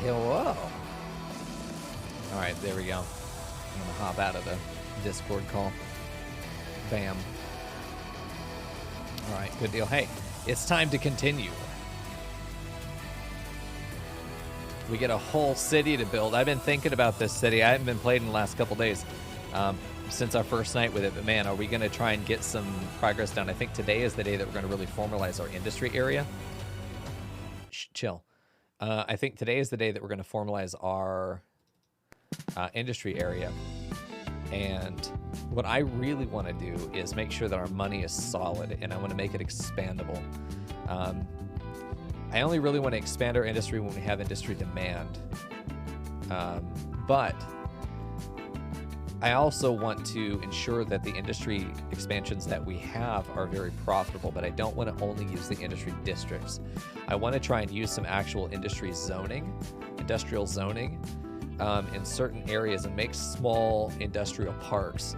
Hello. All right, there we go. I'm gonna hop out of the Discord call. Bam. All right, good deal. Hey, it's time to continue. We get a whole city to build. I've been thinking about this city. I haven't been played in the last couple days since our first night with it. But man, are we going to try and get some progress done? I think today is the day that we're going to really formalize our industry area. Chill. I think today is the day that we're going to formalize our industry area. And what I really want to do is make sure that our money is solid, and I want to make it expandable. I only really want to expand our industry when we have industry demand. But I also want to ensure that the industry expansions that we have are very profitable, but I don't want to only use the industry districts. I want to try and use some actual industry zoning, industrial zoning, in certain areas and make small industrial parks.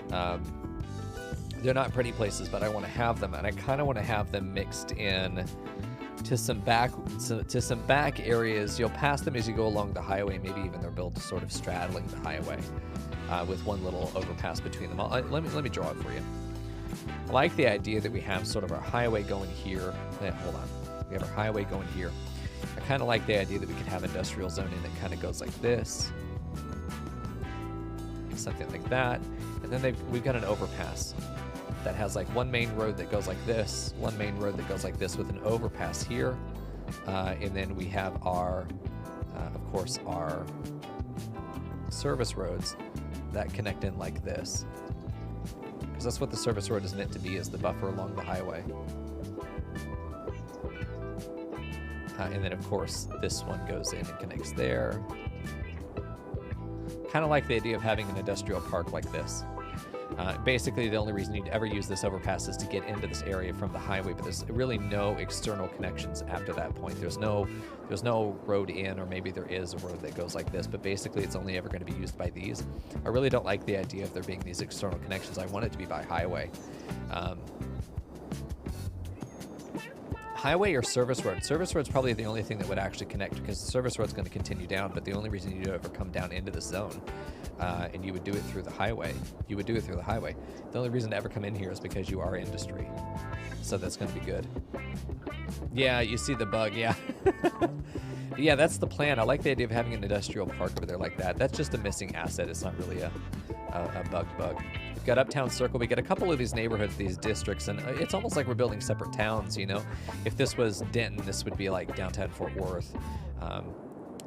They're not pretty places, but I want to have them, and I kind of want to have them mixed in to some back areas. You'll pass them as you go along the highway. Maybe even they're built sort of straddling the highway with one little overpass between them. Let me draw it for you. I like the idea that we have sort of our highway going here. Hold on. We have our highway going here. I kind of like the idea that we could have industrial zoning that kind of goes like this. Something like that. And then we've got an overpass that has like one main road that goes like this, one main road that goes like this with an overpass here. And then we have our, of course, our service roads that connect in like this. Because that's what the service road is meant to be, is the buffer along the highway. And then, of course, this one goes in and connects there. Kind of like the idea of having an industrial park like this. Basically, the only reason you'd ever use this overpass is to get into this area from the highway, but there's really no external connections after that point. There's no road in, or maybe there is a road that goes like this, but basically it's only ever going to be used by these. I really don't like the idea of there being these external connections. I want it to be by highway. Highway or service road? Service road's probably the only thing that would actually connect, because the service road's going to continue down, but the only reason you'd ever come down into the zone, and you would do it through the highway, the only reason to ever come in here is because you are industry. So that's going to be good. Yeah, you see the bug, yeah. Yeah, that's the plan. I like the idea of having an industrial park over there like that. That's just a missing asset. It's not really a bug. We've got Uptown Circle. We got a couple of these neighborhoods, these districts, and it's almost like we're building separate towns, you know? If this was Denton, this would be like downtown Fort Worth.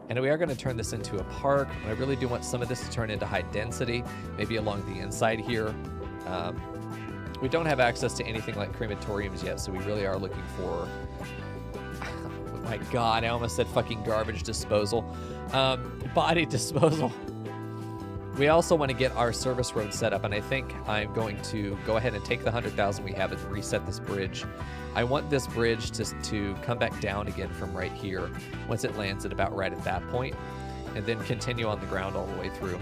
And we are going to turn this into a park. I really do want some of this to turn into high density, maybe along the inside here. We don't have access to anything like crematoriums yet, so we really are looking for... Oh my God, I almost said fucking garbage disposal. Body disposal. We also want to get our service road set up, and I think I'm going to go ahead and take the 100,000 we have and reset this bridge. I want this bridge to come back down again from right here once it lands at about right at that point, and then continue on the ground all the way through.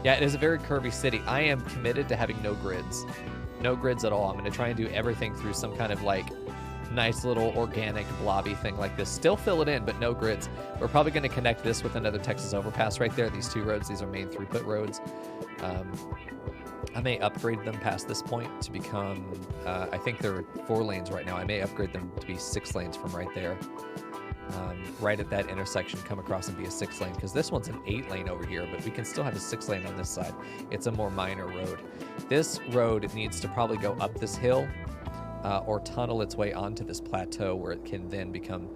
Yeah, it is a very curvy city. I am committed to having no grids. No grids at all. I'm going to try and do everything through some kind of like nice little organic blobby thing like this. Still fill it in, but no grids. We're probably going to connect this with another Texas overpass right there. These two roads, these are main throughput roads. I may upgrade them past this point to become, I think they're 4 lanes right now. I may upgrade them to be 6 lanes from right there. Right at that intersection, come across and be a 6 lane, because this one's an 8 lane over here, but we can still have a 6 lane on this side. It's a more minor road. This road needs to probably go up this hill or tunnel its way onto this plateau where it can then become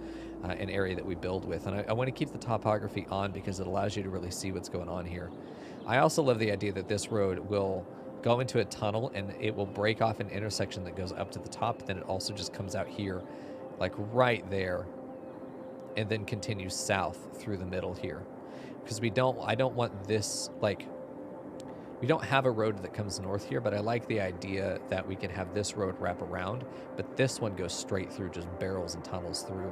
an area that we build with. And I want to keep the topography on because it allows you to really see what's going on here. I also love the idea that this road will go into a tunnel and it will break off an intersection that goes up to the top. Then it also just comes out here, like right there, and then continues south through the middle here. Because I don't want this, like, we don't have a road that comes north here, but I like the idea that we can have this road wrap around, but this one goes straight through, just barrels and tunnels through.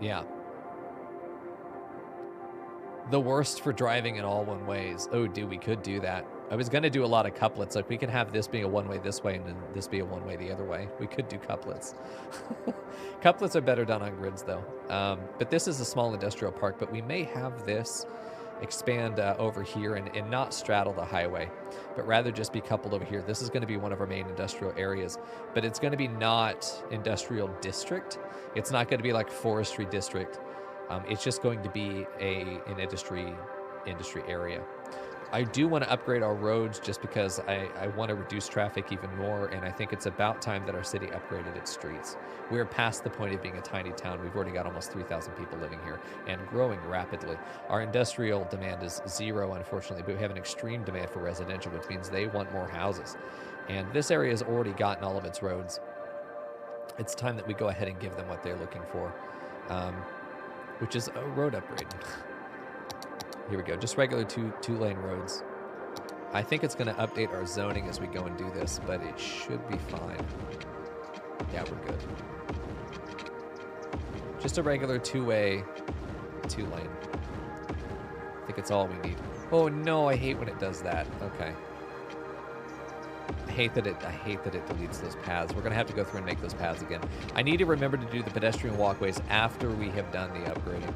Yeah. The worst for driving in all one ways. Oh, dude, we could do that. I was going to do a lot of couplets. Like, we can have this being a one-way this way and then this be a one-way the other way. We could do couplets. Couplets are better done on grids, though. But this is a small industrial park, but we may have this expand over here and not straddle the highway, but rather just be coupled over here. This is going to be one of our main industrial areas, but it's going to be not industrial district. It's not going to be like forestry district. It's just going to be an industry area. I do want to upgrade our roads just because I want to reduce traffic even more, and I think it's about time that our city upgraded its streets. We're past the point of being a tiny town. We've already got almost 3,000 people living here and growing rapidly. Our industrial demand is 0, unfortunately, but we have an extreme demand for residential, which means they want more houses. And this area has already gotten all of its roads. It's time that we go ahead and give them what they're looking for, which is a road upgrade. Here we go, just regular two-lane roads. I think it's going to update our zoning as we go and do this, but it should be fine. Yeah, we're good. Just a regular two-way, two-lane. I think it's all we need. Oh no, I hate when it does that. Okay. I hate that it deletes those paths. We're going to have to go through and make those paths again. I need to remember to do the pedestrian walkways after we have done the upgrading,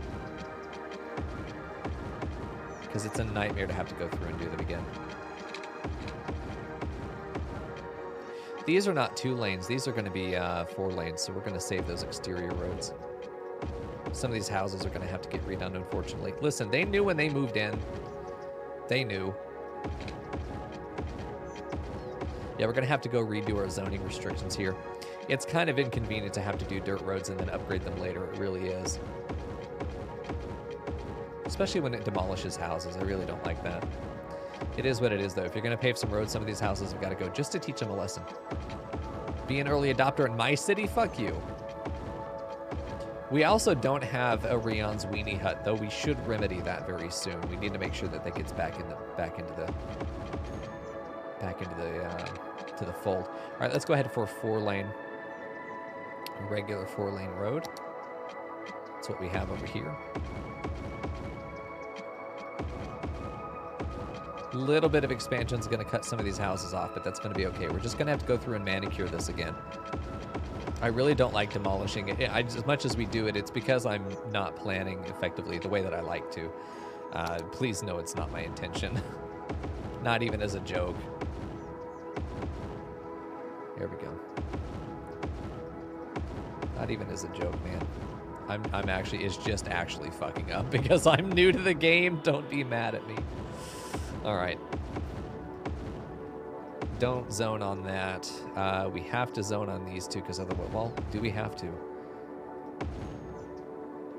because it's a nightmare to have to go through and do them again. These are not 2 lanes. These are going to be 4 lanes, so we're going to save those exterior roads. Some of these houses are going to have to get redone, unfortunately. Listen, they knew when they moved in. They knew. Yeah, we're going to have to go redo our zoning restrictions here. It's kind of inconvenient to have to do dirt roads and then upgrade them later. It really is. Especially when it demolishes houses. I really don't like that. It is what it is, though. If you're going to pave some roads, some of these houses have got to go just to teach them a lesson. Be an early adopter in my city? Fuck you. We also don't have a Rion's Weenie Hut, though we should remedy that very soon. We need to make sure that that gets back into the fold. All right, let's go ahead for a 4-lane, regular 4-lane road. That's what we have over here. Little bit of expansion is going to cut some of these houses off, but that's going to be okay. We're just going to have to go through and manicure this again. I really don't like demolishing it. As much as we do it, it's because I'm not planning effectively the way that I like to. Please know it's not my intention. Not even as a joke. There we go. Not even as a joke, man. I'm actually, it's just actually fucking up because I'm new to the game. Don't be mad at me. All right. Don't zone on that. We have to zone on these two because otherwise, well, do we have to?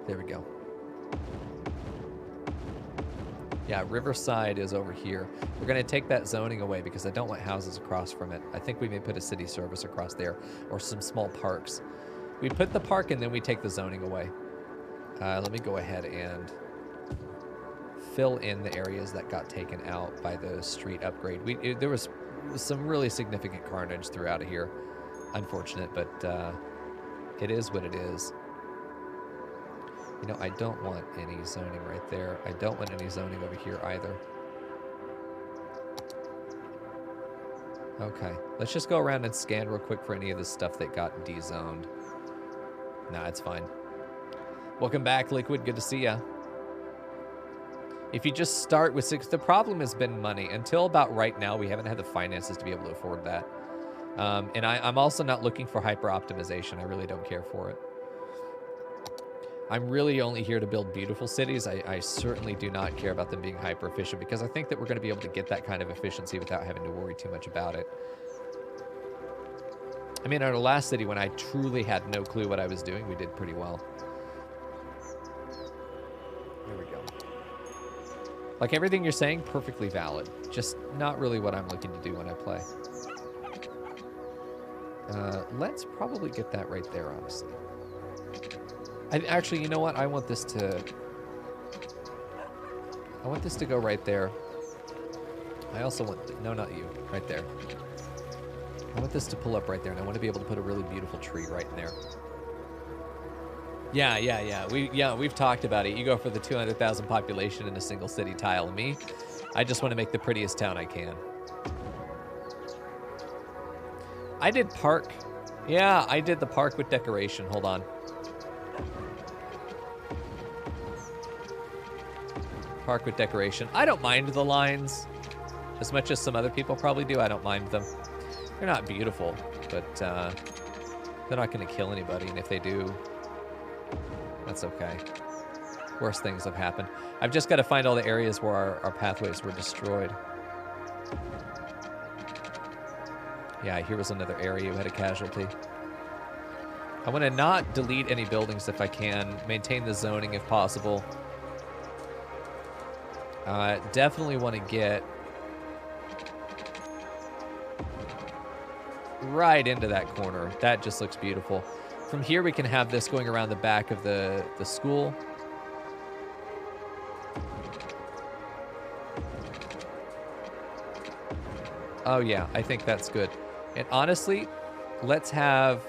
There we go. Yeah, Riverside is over here. We're going to take that zoning away because I don't want houses across from it. I think we may put a city service across there or some small parks. We put the park and then we take the zoning away. Let me go ahead and fill in the areas that got taken out by the street upgrade. There was some really significant carnage throughout here. Unfortunate, but it is what it is. You know, I don't want any zoning right there. I don't want any zoning over here either. Okay, let's just go around and scan real quick for any of this stuff that got de-zoned. Nah, it's fine. Welcome back, Liquid. Good to see ya. If you just start with 6, the problem has been money. Until about right now, we haven't had the finances to be able to afford that. And I'm also not looking for hyper-optimization. I really don't care for it. I'm really only here to build beautiful cities. I certainly do not care about them being hyper-efficient because I think that we're going to be able to get that kind of efficiency without having to worry too much about it. I mean, in our last city, when I truly had no clue what I was doing, we did pretty well. There we go. Like, everything you're saying, perfectly valid. Just not really what I'm looking to do when I play. Let's probably get that right there, honestly. Actually, you know what? I want this to go right there. I also want... No, not you. Right there. I want this to pull up right there, and I want to be able to put a really beautiful tree right in there. Yeah, we've talked about it. You go for the 200,000 population in a single city tile. And me, I just want to make the prettiest town I can. I did park. Yeah, I did the park with decoration. Hold on. Park with decoration. I don't mind the lines as much as some other people probably do. I don't mind them. They're not beautiful, but they're not going to kill anybody. And if they do, that's okay. Worse things have happened. I've just got to find all the areas where our pathways were destroyed. Yeah, here was another area who had a casualty. I want to not delete any buildings if I can. Maintain the zoning if possible. Definitely want to get right into that corner. That just looks beautiful. From here, we can have this going around the back of the school. Oh, yeah, I think that's good. And honestly, let's have...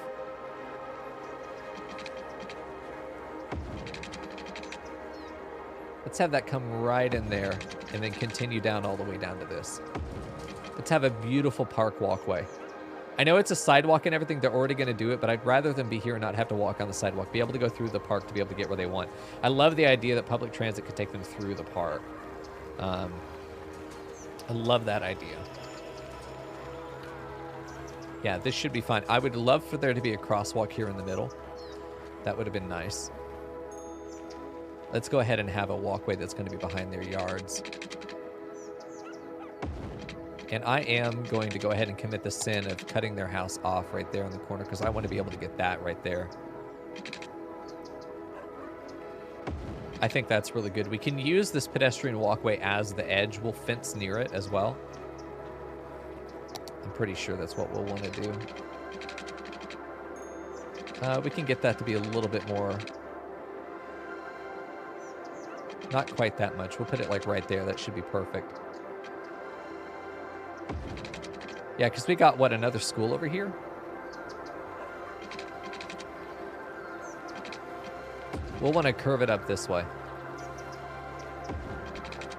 Let's have that come right in there and then continue down all the way down to this. Let's have a beautiful park walkway. I know it's a sidewalk and everything. They're already going to do it, but I'd rather them be here and not have to walk on the sidewalk. Be able to go through the park to be able to get where they want. I love the idea that public transit could take them through the park. I love that idea. Yeah, this should be fine. I would love for there to be a crosswalk here in the middle. That would have been nice. Let's go ahead and have a walkway that's going to be behind their yards. And I am going to go ahead and commit the sin of cutting their house off right there in the corner because I want to be able to get that right there. I think that's really good. We can use this pedestrian walkway as the edge. We'll fence near it as well. I'm pretty sure that's what we'll want to do. We can get that to be a little bit more... Not quite that much. We'll put it like right there. That should be perfect. Yeah, because we got, what, another school over here? We'll want to curve it up this way.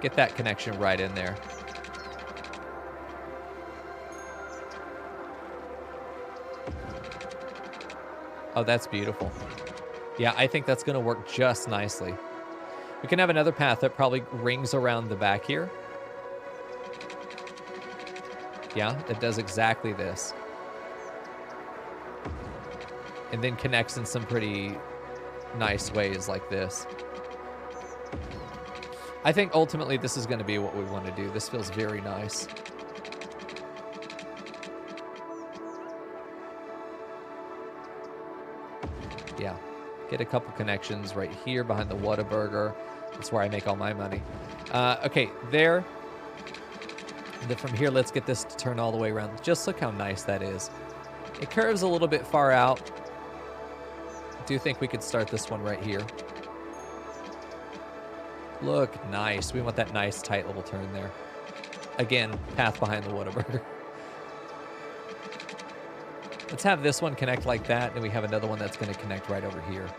Get that connection right in there. Oh, that's beautiful. Yeah, I think that's going to work just nicely. We can have another path that probably rings around the back here. Yeah, it does exactly this. And then connects in some pretty nice ways like this. I think ultimately this is going to be what we want to do. This feels very nice. Yeah. Get a couple connections right here behind the Whataburger. That's where I make all my money. Okay, there. And then from here, let's get this to turn all the way around. Just look how nice that is. It curves a little bit far out. I do think we could start this one right here. Look, nice. We want that nice, tight little turn there. Again, path behind the Whataburger. Let's have this one connect like that, and we have another one that's going to connect right over here.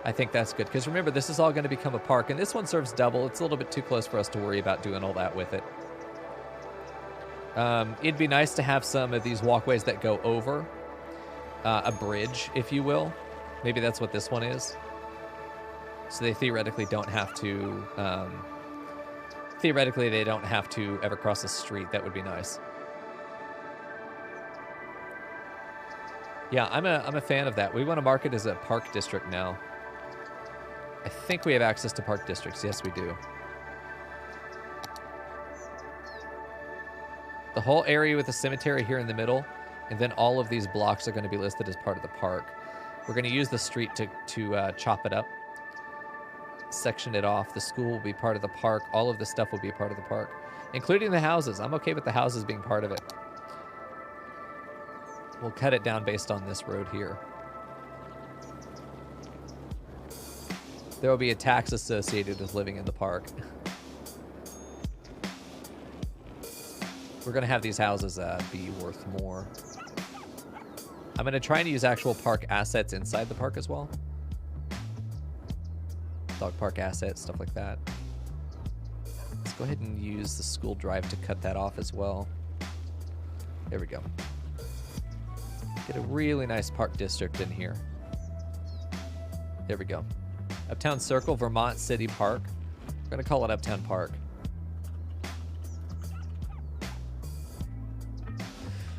I think that's good, because remember, this is all going to become a park, and this one serves double. It's a little bit too close for us to worry about doing all that with it. It'd be nice to have some of these walkways that go over a bridge, if you will. Maybe that's what this one is. So they theoretically don't have to... theoretically, they don't have to ever cross a street. That would be nice. Yeah, I'm a fan of that. We want to mark it as a park district now. I think we have access to park districts. Yes, we do. The whole area with the cemetery here in the middle, and then all of these blocks are going to be listed as part of the park. We're going to use the street to chop it up, section it off. The school will be part of the park. All of this stuff will be a part of the park, including the houses. I'm okay with the houses being part of it. We'll cut it down based on this road here. There will be a tax associated with living in the park. We're going to have these houses be worth more. I'm going to try and use actual park assets inside the park as well. Dog park assets, stuff like that. Let's go ahead and use the school drive to cut that off as well. There we go. Get a really nice park district in here. There we go. Uptown Circle, Vermont City Park. We're going to call it Uptown Park.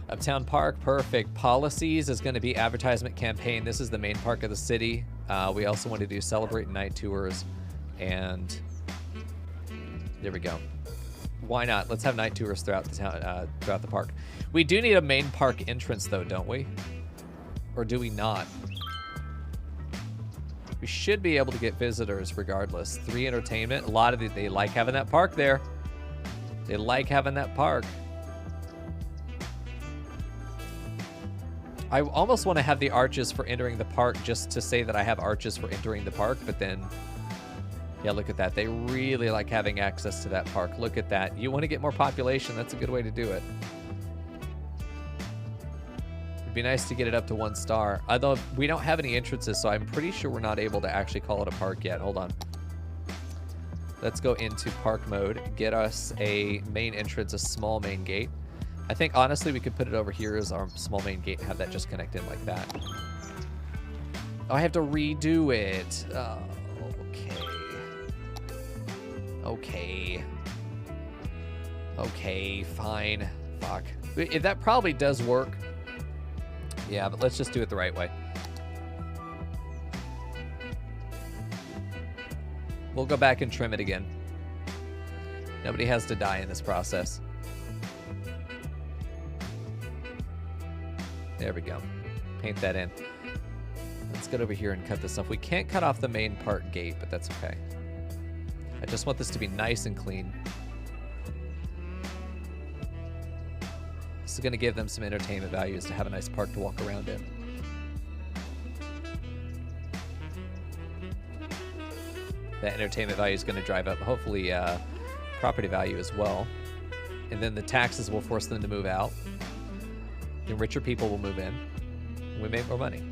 Uptown Park, perfect. Policies is going to be advertisement campaign. This is the main park of the city. We also want to do celebrate night tours, and there we go. Why not? Let's have night tours throughout the town, throughout the park. We do need a main park entrance, though, don't we? Or do we not? We should be able to get visitors regardless. 3 entertainment. A lot of they like having that park there. They like having that park. I almost want to have the arches for entering the park just to say that I have arches for entering the park, but then, yeah, look at that. They really like having access to that park. Look at that. You want to get more population, that's a good way to do it. It'd be nice to get it up to 1 star. Although we don't have any entrances, so I'm pretty sure we're not able to actually call it a park yet. Hold on. Let's go into park mode. Get us a main entrance, a small main gate. I think, honestly, we could put it over here as our small main gate and have that just connect in like that. Oh, I have to redo it. Oh, okay. Okay, fine. Fuck. That probably does work. Yeah, but let's just do it the right way. We'll go back and trim it again. Nobody has to die in this process. There we go. Paint that in. Let's get over here and cut this off. We can't cut off the main park gate, but that's okay. I just want this to be nice and clean. This is going to give them some entertainment values to have a nice park to walk around in. That entertainment value is going to drive up, hopefully, property value as well. And then the taxes will force them to move out. The richer people will move in. And we make more money.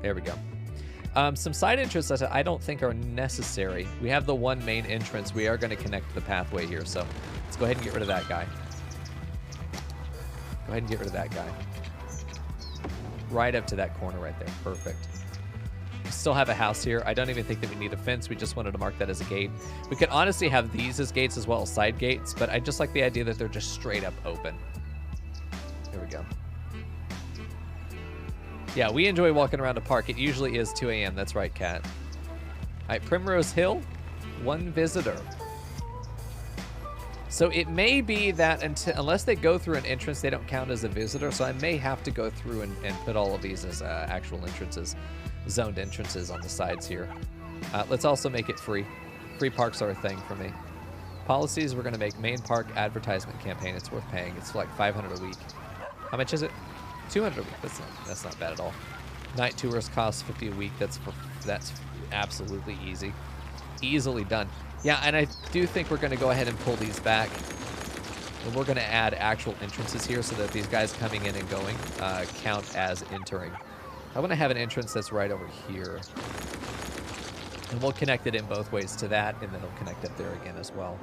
There we go. Some side entrances I don't think are necessary. We have the 1 main entrance. We are going to connect the pathway here, so let's go ahead and get rid of that guy. Go ahead and get rid of that guy. Right up to that corner right there. Perfect. We still have a house here. I don't even think that we need a fence. We just wanted to mark that as a gate. We could honestly have these as gates as well as side gates, but I just like the idea that they're just straight up open. There we go. Yeah, we enjoy walking around a park. It usually is 2 a.m. That's right, Kat. All right, Primrose Hill, 1 visitor. So it may be that unless they go through an entrance, they don't count as a visitor. So I may have to go through and put all of these as actual entrances, zoned entrances on the sides here. Let's also make it free. Free parks are a thing for me. Policies, we're going to make main park advertisement campaign. It's worth paying. It's like $500 a week. How much is it? $200 a week. That's not bad at all. Night tours cost $50 a week. That's absolutely easy. Easily done. Yeah, and I do think we're going to go ahead and pull these back. And we're going to add actual entrances here so that these guys coming in and going count as entering. I want to have an entrance that's right over here. And we'll connect it in both ways to that, and then it'll connect up there again as well.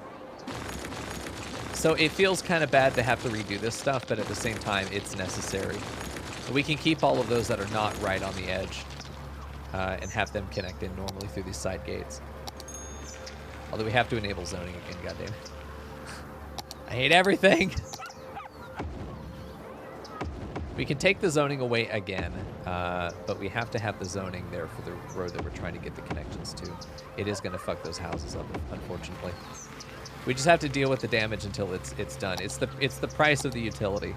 So it feels kind of bad to have to redo this stuff, but at the same time, it's necessary. We can keep all of those that are not right on the edge and have them connect in normally through these side gates. Although we have to enable zoning again, goddammit. I hate everything! We can take the zoning away again, but we have to have the zoning there for the road that we're trying to get the connections to. It is going to fuck those houses up, unfortunately. We just have to deal with the damage until it's done. It's the price of the utility.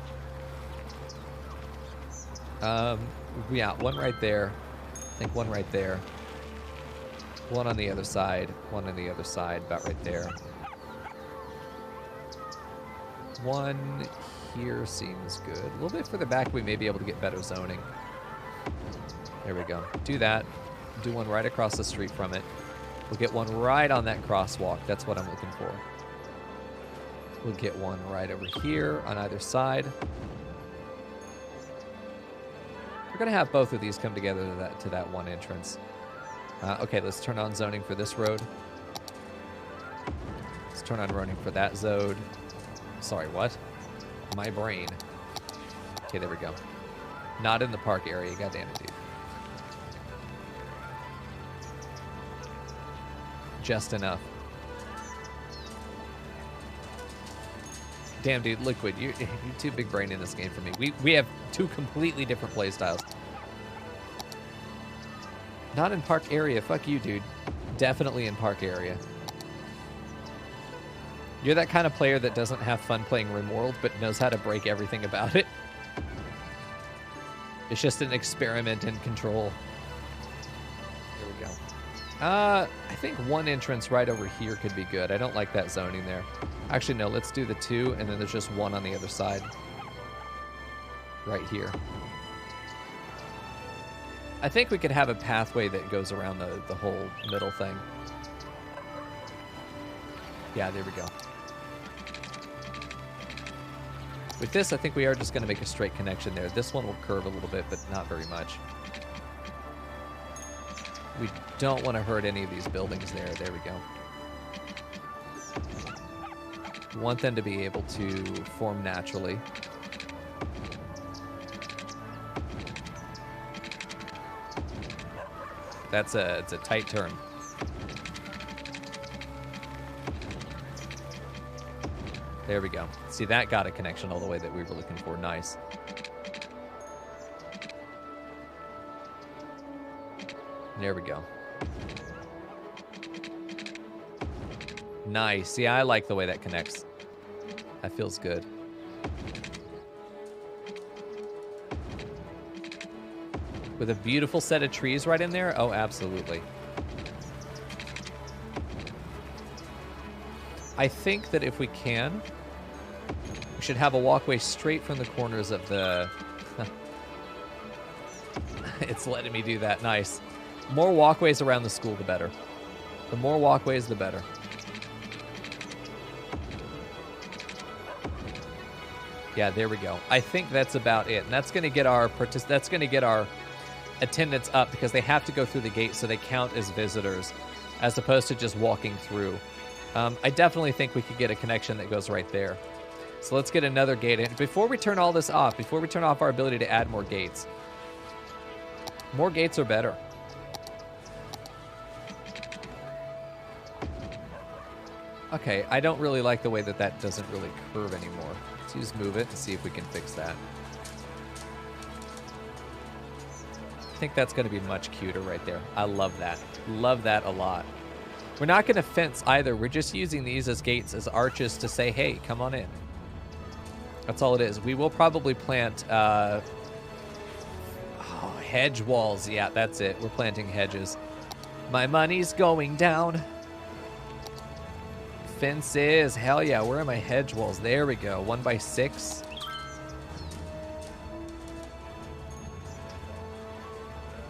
Yeah, 1 right there. I think 1 right there. 1 on the other side. 1 on the other side, about right there. 1 here seems good. A little bit further back, we may be able to get better zoning. There we go. Do that. Do 1 right across the street from it. We'll get 1 right on that crosswalk. That's what I'm looking for. We'll get 1 right over here on either side. We're going to have both of these come together to that one entrance. Okay, let's turn on zoning for this road. Let's turn on zoning for that zone. Sorry, what? My brain. Okay, there we go. Not in the park area. God damn it, dude. Just enough. Damn, dude, Liquid, you're too big brain in this game for me. We have two completely different play styles. Not in park area. Fuck you, dude. Definitely in park area. You're that kind of player that doesn't have fun playing RimWorld, but knows how to break everything about it. It's just an experiment in control. There we go. I think one entrance right over here could be good. I don't like that zoning there. Actually, no, let's do the two, and then there's just one on the other side. Right here. I think we could have a pathway that goes around the whole middle thing. Yeah, there we go. With this, I think we are just going to make a straight connection there. This one will curve a little bit, but not very much. We don't want to hurt any of these buildings there. There we go. We want them to be able to form naturally. It's a tight turn. There we go. See, that got a connection all the way that we were looking for. Nice. There we go. Nice. See, I like the way that connects. That feels good. With a beautiful set of trees right in there? Oh, absolutely. I think that if we can, we should have a walkway straight from the corners of the... It's letting me do that. Nice. More walkways around the school, the better. The more walkways, the better. Yeah, there we go. I think that's about it. And that's going to get our attendance up because they have to go through the gate so they count as visitors as opposed to just walking through. I definitely think we could get a connection that goes right there. So let's get another gate in. Before we turn all this off, before we turn off our ability to add more gates are better. Okay, I don't really like the way that that doesn't really curve anymore. Let's just move it and see if we can fix that. I think that's going to be much cuter right there. I love that. Love that a lot. We're not going to fence either. We're just using these as gates, as arches to say, hey, come on in. That's all it is. We will probably plant hedge walls. Yeah, that's it. We're planting hedges. My money's going down. Fences. Hell yeah. Where are my hedge walls? There we go. 1x6.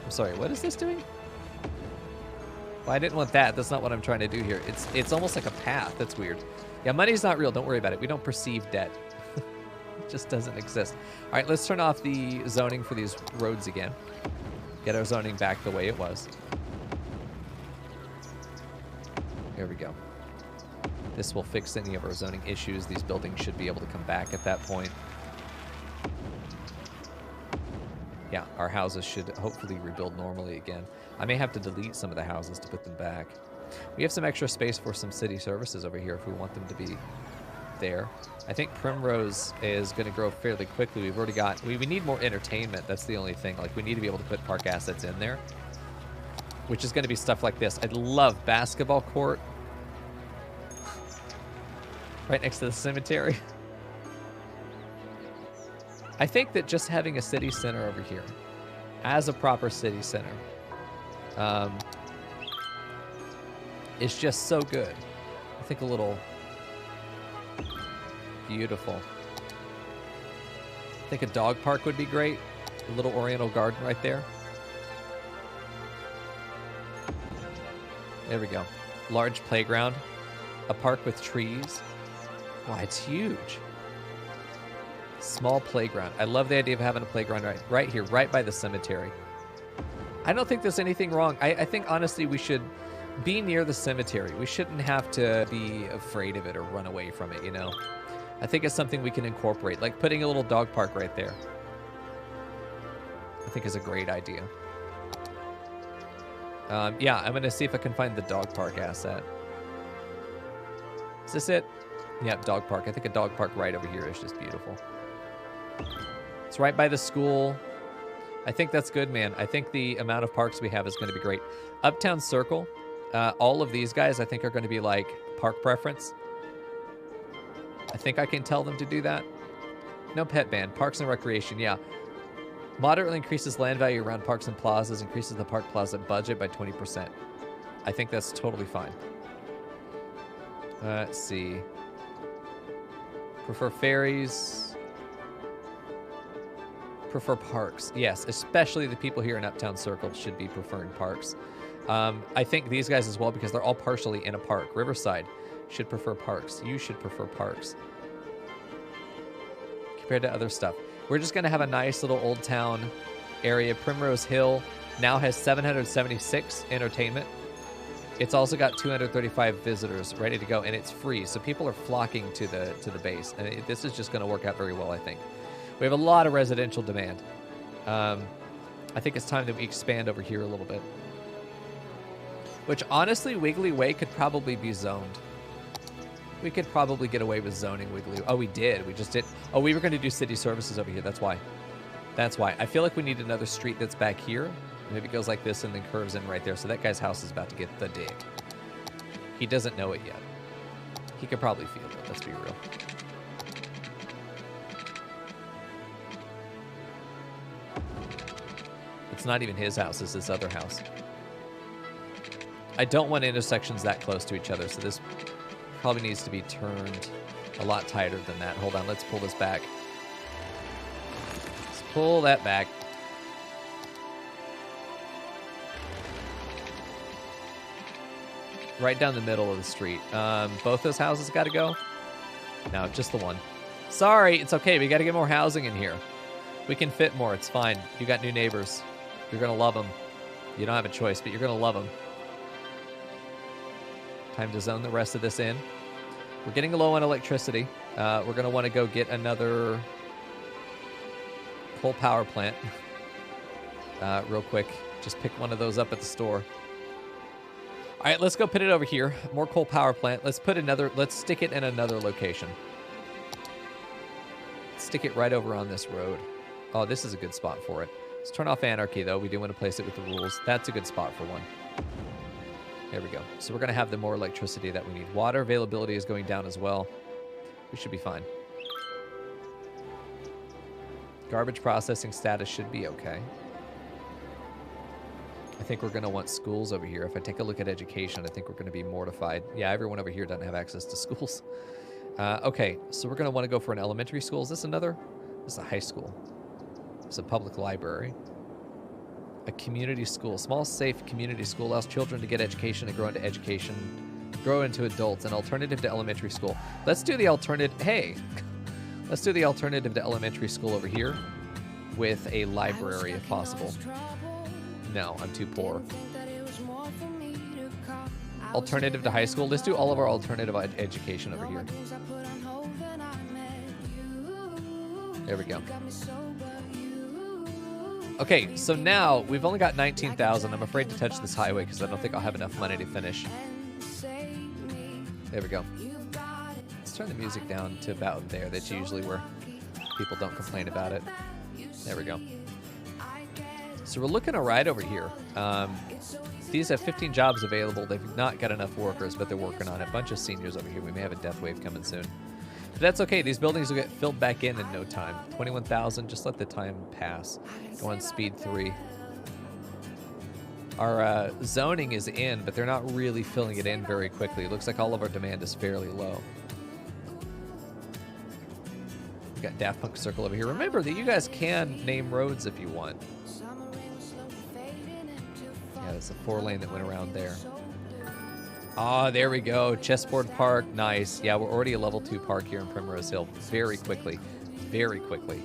I'm sorry. What is this doing? Well, I didn't want that. That's not what I'm trying to do here. It's almost like a path. That's weird. Yeah, money's not real. Don't worry about it. We don't perceive debt. It just doesn't exist. All right, let's turn off the zoning for these roads again. Get our zoning back the way it was. There we go. This will fix any of our zoning issues. These buildings should be able to come back at that point. Yeah, our houses should hopefully rebuild normally again. I may have to delete some of the houses to put them back. We have some extra space for some city services over here if we want them to be there. I think Primrose is going to grow fairly quickly. We've already got... We need more entertainment. That's the only thing. Like, we need to be able to put park assets in there, which is going to be stuff like this. I'd love basketball court right next to the cemetery. I think that just having a city center over here as a proper city center is just so good. I think a little beautiful. I think a dog park would be great. A little oriental garden right there. There we go. Large playground. A park with trees. Wow, it's huge. Small playground. I love the idea of having a playground right here, right by the cemetery. I don't think there's anything wrong. I think, honestly, we should be near the cemetery. We shouldn't have to be afraid of it or run away from it, you know? I think it's something we can incorporate, like putting a little dog park right there. I think is a great idea. Yeah, I'm going to see if I can find the dog park asset. Is this it? Yeah, dog park. I think a dog park right over here is just beautiful. It's right by the school. I think that's good, man. I think the amount of parks we have is going to be great. Uptown Circle, all of these guys I think are going to be like park preference. I think I can tell them to do that. No pet ban. Parks and recreation, yeah. Moderately increases land value around parks and plazas, increases the park plaza budget by 20%. I think that's totally fine. Let's see. Prefer ferries. Prefer parks. Yes, especially the people here in Uptown Circle should be preferring parks. I think these guys as well, because they're all partially in a park. Riverside should prefer parks. You should prefer parks. Compared to other stuff. We're just going to have a nice little old town area. Primrose Hill now has 776 entertainment. It's also got 235 visitors ready to go, and it's free. So people are flocking to the base. And this is just going to work out very well, I think. We have a lot of residential demand. I think it's time that we expand over here a little bit. Which, honestly, Wiggly Way could probably be zoned. We could probably get away with zoning Wiggly. Oh, we did. We just did. Oh, we were going to do city services over here. That's why. That's why. I feel like we need another street that's back here. Maybe it goes like this and then curves in right there. So that guy's house is about to get the dig. He doesn't know it yet. He could probably feel it. Let's be real. It's not even his house. It's this other house. I don't want intersections that close to each other. So this probably needs to be turned a lot tighter than that. Hold on, let's pull this back. Let's pull that back. Right down the middle of the street. Both those houses got to go? No, just the one. Sorry, it's okay. We got to get more housing in here. We can fit more. It's fine. You got new neighbors. You're going to love them. You don't have a choice, but you're going to love them. Time to zone the rest of this in. We're getting low on electricity. We're going to want to go get another coal power plant real quick. Just pick one of those up at the store. All right, let's go put it over here. More coal power plant. Let's stick it in another location. Stick it right over on this road. Oh, this is a good spot for it. Let's turn off anarchy, though. We do want to place it with the rules. That's a good spot for one. There we go. So we're going to have the more electricity that we need. Water availability is going down as well. We should be fine. Garbage processing status should be okay. I think we're going to want schools over here. If I take a look at education, I think we're going to be mortified. Yeah, everyone over here doesn't have access to schools. Okay, so we're going to want to go for an elementary school. Is this another? This is a high school. It's a public library. A community school. Small, safe community school allows children to get education and grow into adults. An alternative to elementary school. Let's do the alternative. Hey, let's do the alternative to elementary school over here with a library if possible. No, I'm too poor. Alternative to high school. Let's do all of our alternative education over here. There we go. Okay, so now we've only got 19,000. I'm afraid to touch this highway because I don't think I'll have enough money to finish. There we go. Let's turn the music down to about there. That's usually where people don't complain about it. There we go. So we're looking all right over here. These have 15 jobs available. They've not got enough workers, but they're working on it. A bunch of seniors over here. We may have a death wave coming soon. But that's okay. These buildings will get filled back in no time. 21,000. Just let the time pass. Go on speed 3. Our zoning is in, but they're not really filling it in very quickly. It looks like all of our demand is fairly low. We've got Daft Punk Circle over here. Remember that you guys can name roads if you want. Yeah, there's a 4-lane that went around there. Ah, there we go. Chessboard Park. Nice. Yeah, we're already a level 2 park here in Primrose Hill. Very quickly. very quickly.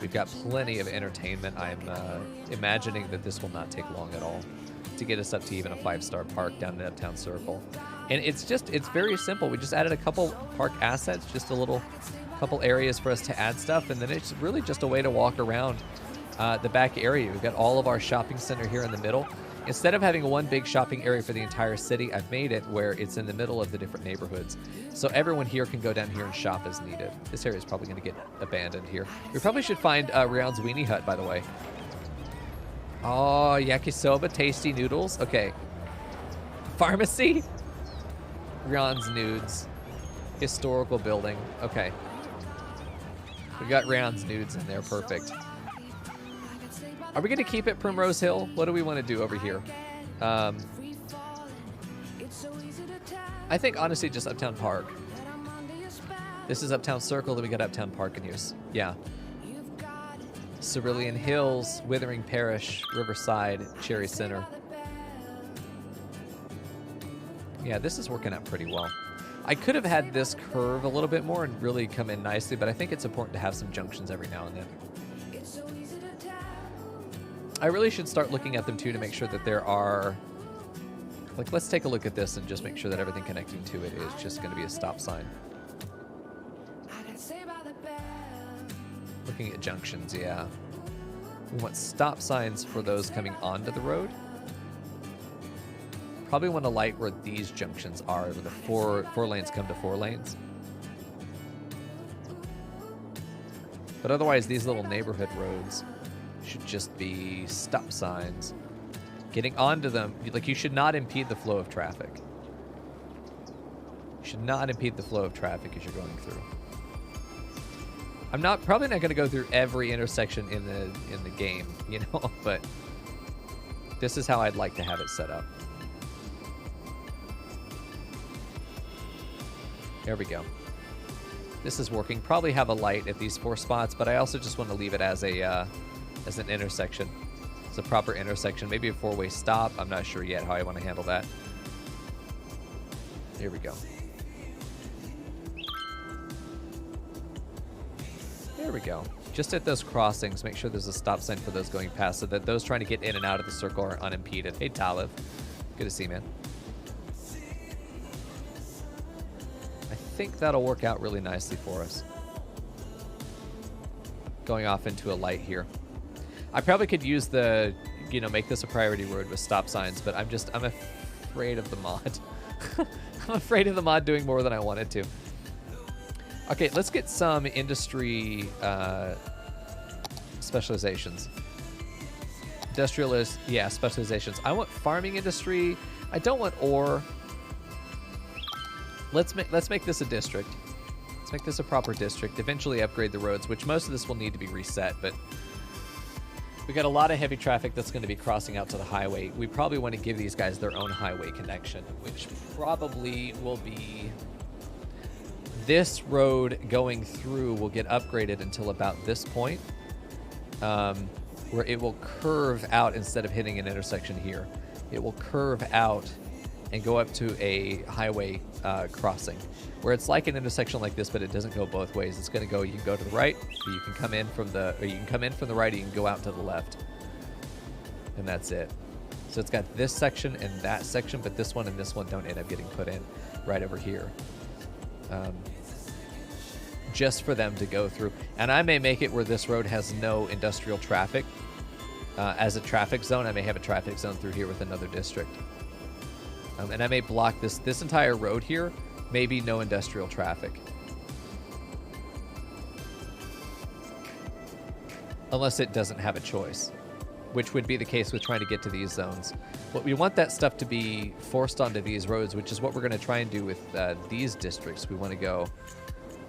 We've got plenty of entertainment. I'm imagining that this will not take long at all to get us up to even a 5-star park down in Uptown Circle. And it's very simple. We just added a couple park assets, just a couple areas for us to add stuff, and then it's really just a way to walk around the back area. We've got all of our shopping center here in the middle. Instead of having one big shopping area for the entire city, I've made it where it's in the middle of the different neighborhoods. So everyone here can go down here and shop as needed. This area is probably going to get abandoned here. We probably should find Rion's Weenie Hut, by the way. Oh, yakisoba, tasty noodles. Okay. Pharmacy. Rion's Nudes. Historical building. Okay. We got Rion's Nudes in there. Perfect. Are we going to keep it Primrose Hill? What do we want to do over here? I think, honestly, just Uptown Park. This is Uptown Circle, then we got Uptown Park in use. Yeah. Cerulean Hills, Withering Parish, Riverside, Cherry Center. Yeah, this is working out pretty well. I could have had this curve a little bit more and really come in nicely, but I think it's important to have some junctions every now and then. I really should start looking at them too to make sure that there are, like, let's take a look at this and just make sure that everything connecting to it is just going to be a stop sign. Looking at junctions, yeah. We want stop signs for those coming onto the road. Probably want to light where these junctions are, where the four lanes come to 4 lanes. But otherwise, these little neighborhood roads should just be stop signs. Getting onto them, like, you should not impede the flow of traffic. You should not impede the flow of traffic as you're going through. I'm probably not going to go through every intersection in the game, you know, but this is how I'd like to have it set up. There we go. This is working. Probably have a light at these 4 spots, but I also just want to leave it as an intersection. It's a proper intersection. Maybe a 4-way stop. I'm not sure yet how I want to handle that. Here we go. There we go. Just at those crossings, make sure there's a stop sign for those going past so that those trying to get in and out of the circle are unimpeded. Hey, Talib. Good to see you, man. I think that'll work out really nicely for us. Going off into a light here. I probably could use the, you know, make this a priority road with stop signs, but I'm afraid of the mod. I'm afraid of the mod doing more than I wanted to. Okay, let's get some industry specializations. Industrialist, yeah, specializations. I want farming industry. I don't want ore. Let's make this a district. Let's make this a proper district. Eventually upgrade the roads, which most of this will need to be reset, but we got a lot of heavy traffic that's going to be crossing out to the highway. We probably want to give these guys their own highway connection, which probably will be this road going through will get upgraded until about this point, where it will curve out instead of hitting an intersection here. It will curve out and go up to a highway crossing, where it's like an intersection like this, but it doesn't go both ways. It's going to go, you can go to the right, or you can come in from the, right, or you can go out to the left. And that's it. So it's got this section and that section, but this one and this one don't end up getting put in right over here. Just for them to go through. And I may make it where this road has no industrial traffic. As a traffic zone, I may have a traffic zone through here with another district. And I may block this entire road here, maybe no industrial traffic. Unless it doesn't have a choice, which would be the case with trying to get to these zones. But we want that stuff to be forced onto these roads, which is what we're going to try and do with these districts. We want to go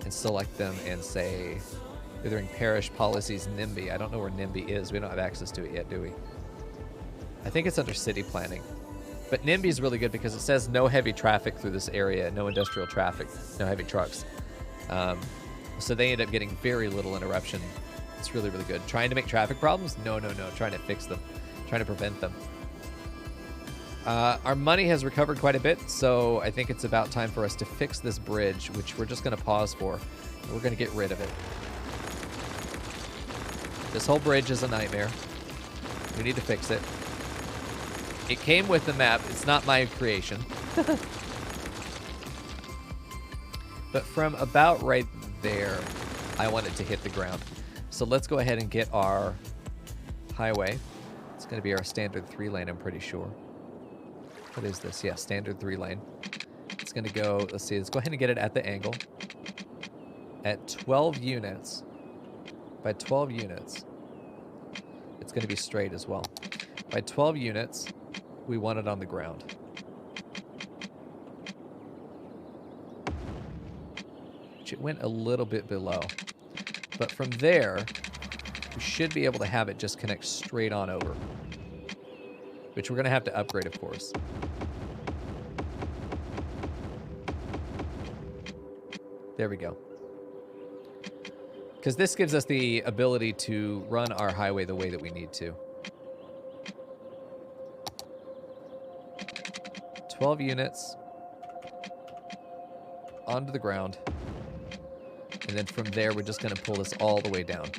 and select them and say, Withering Parish Policies NIMBY. I don't know where NIMBY is. We don't have access to it yet, do we? I think it's under city planning. But NIMBY is really good because it says no heavy traffic through this area, no industrial traffic, no heavy trucks. So they end up getting very little interruption. It's really, really good. Trying to make traffic problems? No, no, no. Trying to fix them. Trying to prevent them. Our money has recovered quite a bit, so I think it's about time for us to fix this bridge, which we're just going to pause for. We're going to get rid of it. This whole bridge is a nightmare. We need to fix it. It came with the map. It's not my creation. But from about right there, I want it to hit the ground. So let's go ahead and get our highway. It's going to be our standard 3-lane, I'm pretty sure. What is this? Yeah, standard 3-lane. It's going to go, let's see, let's go ahead and get it at the angle. At 12 units. By 12 units, it's going to be straight as well. By 12 units, we want it on the ground. Which it went a little bit below. But from there, we should be able to have it just connect straight on over. Which we're going to have to upgrade, of course. There we go. Because this gives us the ability to run our highway the way that we need to. 12 units onto the ground. And then from there, we're just going to pull this all the way down.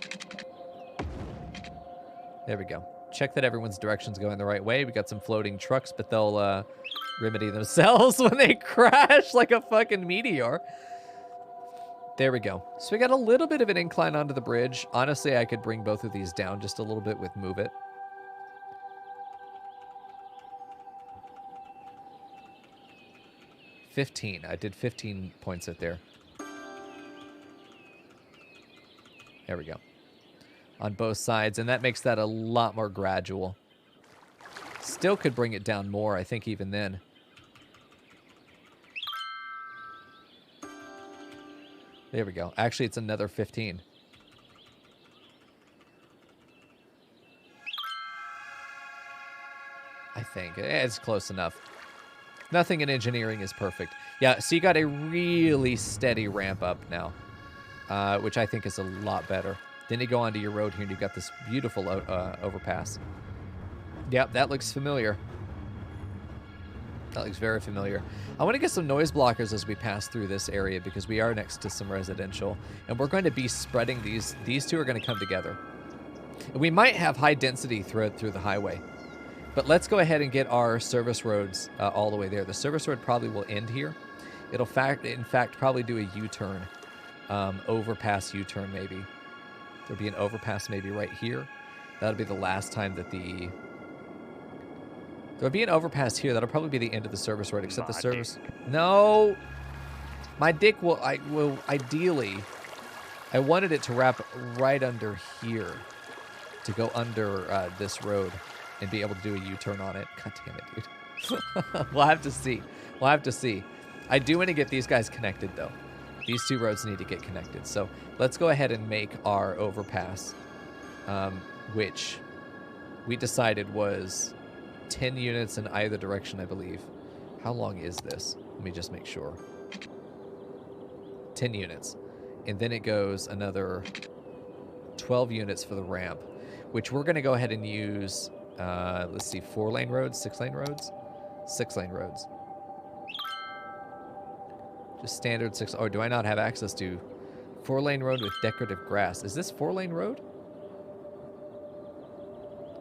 There we go. Check that everyone's direction's going the right way. We got some floating trucks, but they'll remedy themselves when they crash like a fucking meteor. There we go. So we got a little bit of an incline onto the bridge. Honestly, I could bring both of these down just a little bit with Move It. I did 15 points it there. There we go. On both sides, and that makes that a lot more gradual. Still could bring it down more, I think, even then. There we go. Actually, it's another 15. I think. It's close enough. Nothing in engineering is perfect. Yeah, so you got a really steady ramp up now, which I think is a lot better. Then you go onto your road here, and you've got this beautiful overpass. Yep, that looks familiar. That looks very familiar. I want to get some noise blockers as we pass through this area because we are next to some residential. And we're going to be spreading these. These two are going to come together. And we might have high density through the highway. But let's go ahead and get our service roads all the way there. The service road probably will end here. It'll, in fact, probably do a U-turn. Overpass U-turn, maybe. There'll be an overpass maybe right here. That'll be the last time that the... There'll be an overpass here. That'll probably be the end of the service road, except the service... No! My dick will ideally... I wanted it to wrap right under here. To go under this road. And be able to do a U-turn on it. God damn it, dude. We'll have to see. We'll have to see. I do want to get these guys connected, though. These two roads need to get connected. So let's go ahead and make our overpass, which we decided was 10 units in either direction, I believe. How long is this? Let me just make sure. 10 units. And then it goes another 12 units for the ramp, which we're going to go ahead and use... let's see, 4-lane roads, 6-lane roads? 6-lane roads. Just standard 6. Oh, do I not have access to 4-lane road with decorative grass? Is this 4-lane road?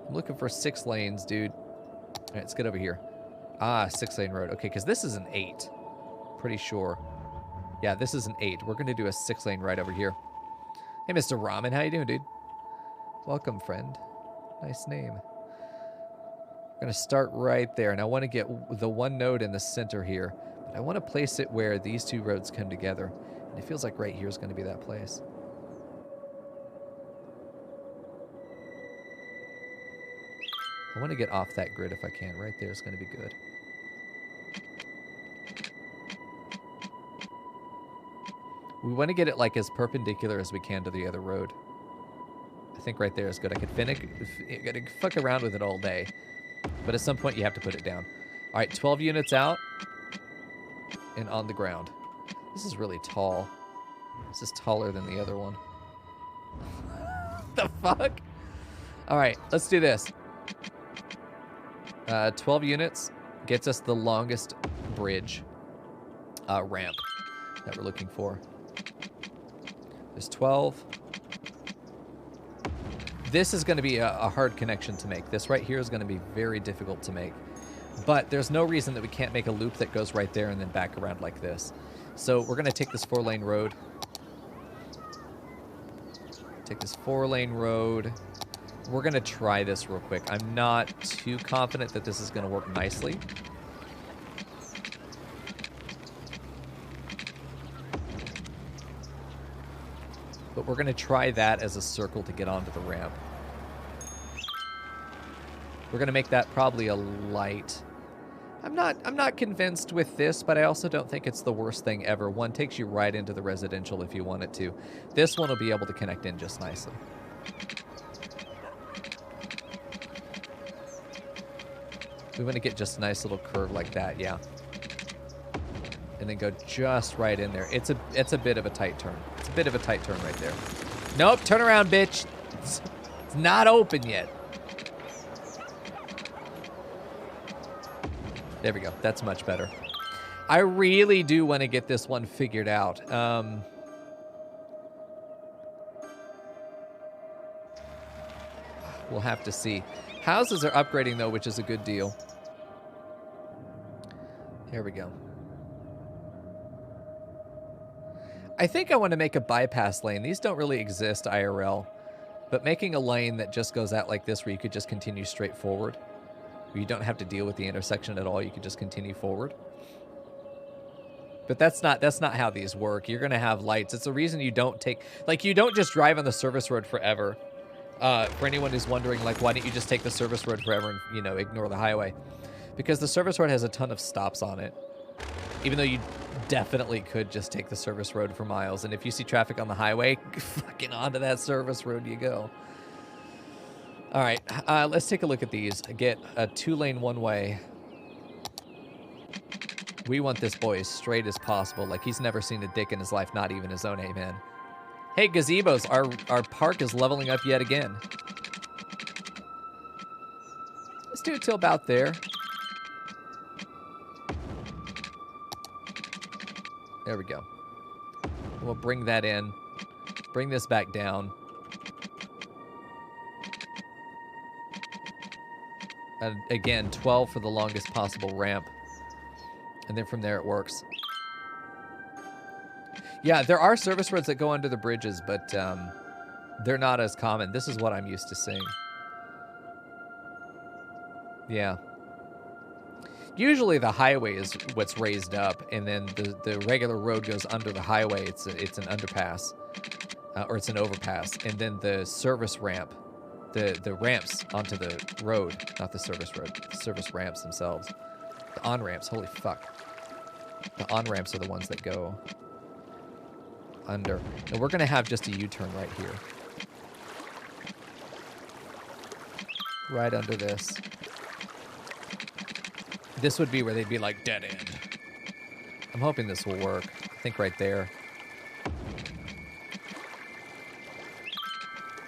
I'm looking for 6 lanes, dude. All right, let's get over here. Ah, 6-lane road. Okay, because this is an 8. Pretty sure. Yeah, this is an 8. We're going to do a 6-lane right over here. Hey, Mr. Ramen, how you doing, dude? Welcome, friend. Nice name. I'm going to start right there, and I want to get the one node in the center here. But I want to place it where these two roads come together. And it feels like right here is going to be that place. I want to get off that grid if I can. Right there is going to be good. We want to get it like as perpendicular as we can to the other road. I think right there is good. I could fuck around with it all day. But at some point, you have to put it down. All right, 12 units out. And on the ground. This is really tall. This is taller than the other one. The fuck? All right, let's do this. 12 units gets us the longest bridge ramp that we're looking for. There's 12. This is going to be a hard connection to make. This right here is going to be very difficult to make. But there's no reason that we can't make a loop that goes right there and then back around like this. So we're going to take this 4-lane road. Take this 4-lane road. We're going to try this real quick. I'm not too confident that this is going to work nicely. But we're going to try that as a circle to get onto the ramp. We're going to make that probably a light. I'm not convinced with this, but I also don't think it's the worst thing ever. One takes you right into the residential if you want it to. This one will be able to connect in just nicely. We want to get just a nice little curve like that, yeah. And then go just right in there. It's a bit of a tight turn. It's a bit of a tight turn right there. Nope, turn around, bitch. It's not open yet. There we go. That's much better. I really do want to get this one figured out. We'll have to see. Houses are upgrading, though, which is a good deal. Here we go. I think I want to make a bypass lane. These don't really exist IRL. But making a lane that just goes out like this where you could just continue straight forward. Where you don't have to deal with the intersection at all. You could just continue forward. But that's not how these work. You're going to have lights. It's the reason you don't take... Like, you don't just drive on the service road forever. For anyone who's wondering, like, why don't you just take the service road forever and, you know, ignore the highway? Because the service road has a ton of stops on it. Even though you definitely could just take the service road for miles. And if you see traffic on the highway, fucking onto that service road you go. All right, let's take a look at these. Get a 2-lane one-way. We want this boy as straight as possible. Like he's never seen a dick in his life, not even his own amen. Hey, gazebos, our park is leveling up yet again. Let's do it till about there. There we go. We'll bring that in. Bring this back down. And again, 12 for the longest possible ramp. And then from there it works. Yeah, there are service roads that go under the bridges, but they're not as common. This is what I'm used to seeing. Yeah. Usually the highway is what's raised up, and then the regular road goes under the highway. It's an underpass, or it's an overpass. And then the service ramp, the ramps onto the road, not the service road, the service ramps themselves. The on-ramps, holy fuck. The on-ramps are the ones that go under. And we're going to have just a U-turn right here. Right under this. This would be where they'd be like, dead end. I'm hoping this will work. I think right there.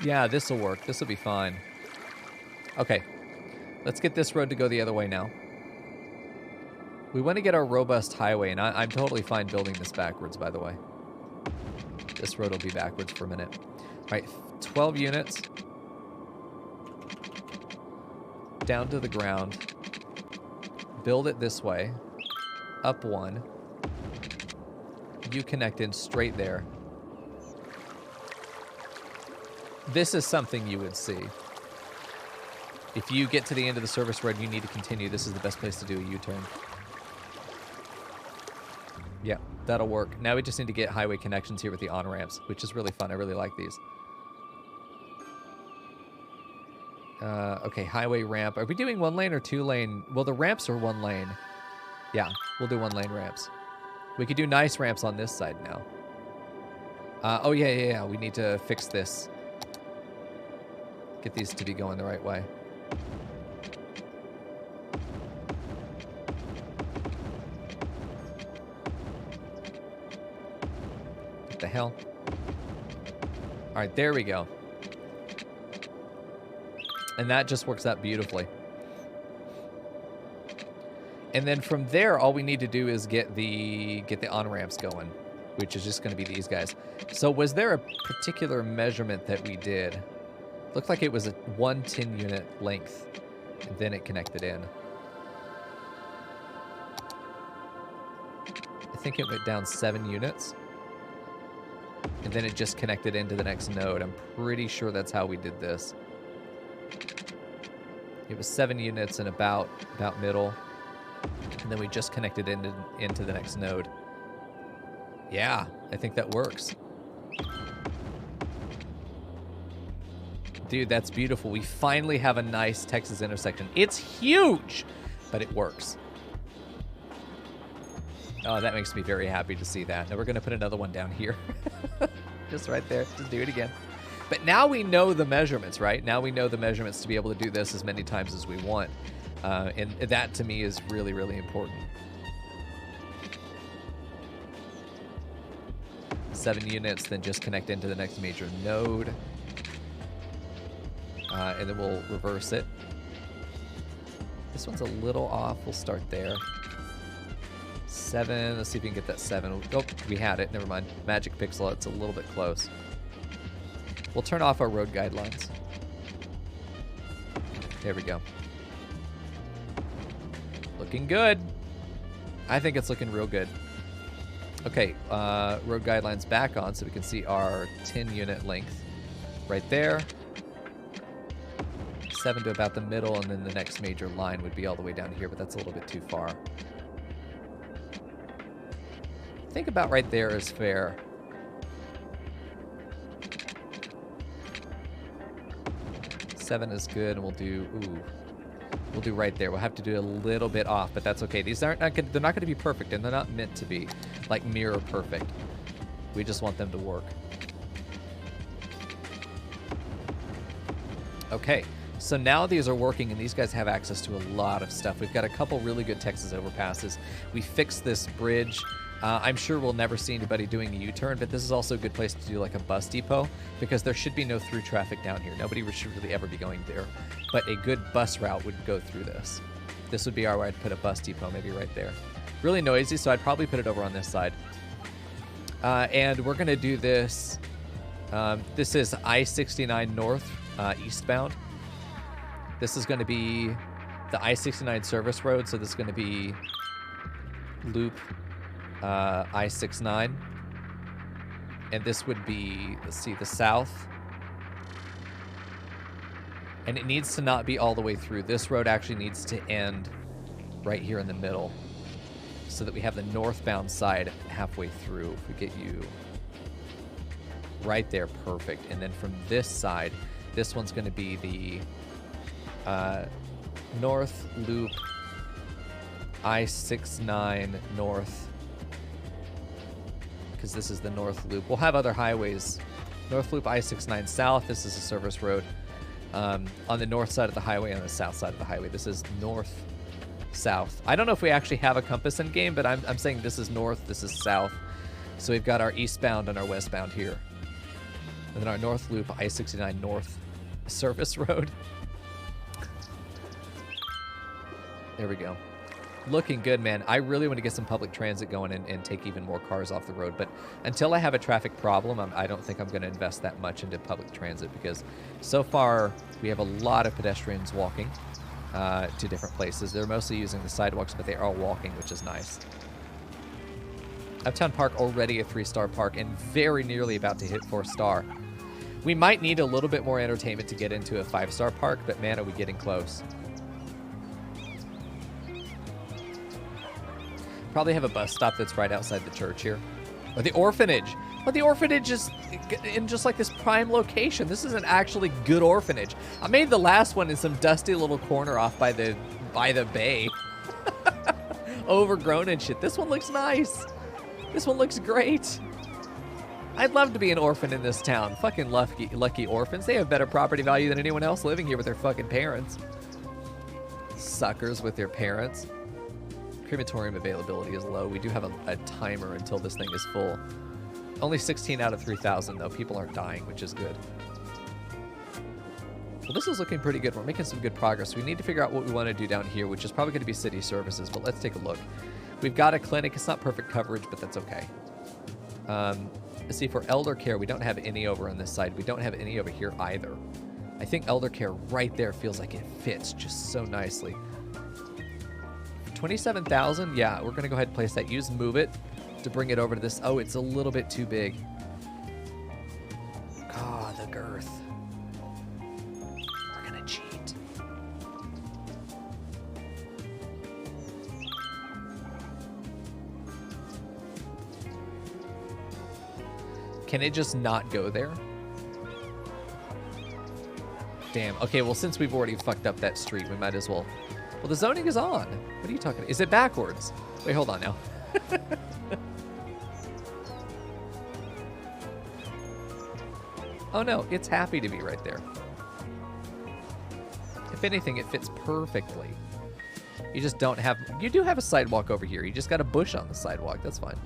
Yeah, this will work. This will be fine. Okay. Let's get this road to go the other way now. We want to get our robust highway, and I'm totally fine building this backwards, by the way. This road will be backwards for a minute. All right, 12 units. Down to the ground. Build it this way. Up one. You connect in straight there. This is something you would see. If you get to the end of the service road and you need to continue, this is the best place to do a U-turn. Yeah, that'll work. Now we just need to get highway connections here with the on-ramps, which is really fun. I really like these. Okay, highway ramp. Are we doing 1 lane or 2 lane? Well, the ramps are 1 lane. Yeah, we'll do 1 lane ramps. We could do nice ramps on this side now. Oh, yeah. We need to fix this. Get these to be going the right way. What the hell? All right, there we go. And that just works out beautifully. And then from there, all we need to do is get the on-ramps going, which is just going to be these guys. So was there a particular measurement that we did? Looked like it was a 1 10-unit length, and then it connected in. I think it went down 7 units, and then it just connected into the next node. I'm pretty sure that's how we did this. It was 7 units and about middle, and then we just connected into the next node. Yeah, I think that works. Dude, that's beautiful. We finally have a nice Texas intersection. It's huge, but it works. Oh, that makes me very happy to see that. Now we're going to put another one down here. Just right there. Just do it again. But now we know the measurements, right? Now we know the measurements to be able to do this as many times as we want. And that, to me, is really, really important. 7 units, then just connect into the next major node. And then we'll reverse it. This one's a little off. We'll start there. 7. Let's see if we can get that 7. Oh, we had it. Never mind. Magic pixel. It's a little bit close. We'll turn off our road guidelines. There we go. Looking good. I think it's looking real good. Okay, road guidelines back on so we can see our 10-unit length right there. 7 to about the middle, and then the next major line would be all the way down here, but that's a little bit too far. I think about right there is fair. Seven is good, and we'll do right there. We'll have to do a little bit off, but that's okay. These they're not going to be perfect, and they're not meant to be like mirror perfect. We just want them to work. Okay. So now these are working, and these guys have access to a lot of stuff. We've got a couple really good Texas overpasses. We fixed this bridge. I'm sure we'll never see anybody doing a U-turn, but this is also a good place to do like a bus depot because there should be no through traffic down here. Nobody should really ever be going there, but a good bus route would go through this. This would be where I'd put a bus depot, maybe right there. Really noisy, so I'd probably put it over on this side. And we're going to do this. This is I-69 North, eastbound. This is going to be the I-69 service road, so this is going to be loop I-69. And this would be, let's see, the south. And it needs to not be all the way through. This road actually needs to end right here in the middle so that we have the northbound side halfway through. If we get you right there, perfect. And then from this side, this one's going to be the north loop I-69 north, because this is the north loop. We'll have other highways. North loop I-69 south. This is a service road on the north side of the highway, on the south side of the highway. This is north south. I don't know if we actually have a compass in game, but I'm saying this is north, this is south. So we've got our eastbound and our westbound here, and then our north loop I-69 north service road. There we go. Looking good, man. I really want to get some public transit going and take even more cars off the road. But until I have a traffic problem, I don't think I'm going to invest that much into public transit because so far we have a lot of pedestrians walking to different places. They're mostly using the sidewalks, but they are walking, which is nice. Uptown Park already a 3-star park and very nearly about to hit 4-star. We might need a little bit more entertainment to get into a 5-star park, but man, are we getting close. Probably have a bus stop that's right outside the church here. Or the orphanage. But the orphanage is in just like this prime location. This is an actually good orphanage. I made the last one in some dusty little corner off by the bay. Overgrown and shit. This one looks nice. This one looks great. I'd love to be an orphan in this town. Fucking lucky orphans. They have better property value than anyone else living here with their fucking parents. Suckers with their parents. Crematorium availability is low. We do have a timer until this thing is full. Only 16 out of 3,000 though. People aren't dying, which is good. Well, this is looking pretty good. We're making some good progress. We need to figure out what we want to do down here, which is probably going to be city services, but let's take a look. We've got a clinic. It's not perfect coverage, but that's okay. Let's see, for elder care, we don't have any over on this side. We don't have any over here either. I think elder care right there feels like it fits just so nicely. 27,000, yeah, we're gonna go ahead and place that. Use move it to bring it over to this. Oh, it's a little bit too big. Ah, the girth. We're gonna cheat. Can it just not go there? Damn. Okay, well, since we've already fucked up that street, we might as well. Well, the zoning is on. What are you talking about? Is it backwards? Wait, hold on now. Oh, no. It's happy to be right there. If anything, it fits perfectly. You just don't have... You do have a sidewalk over here. You just got a bush on the sidewalk. That's fine.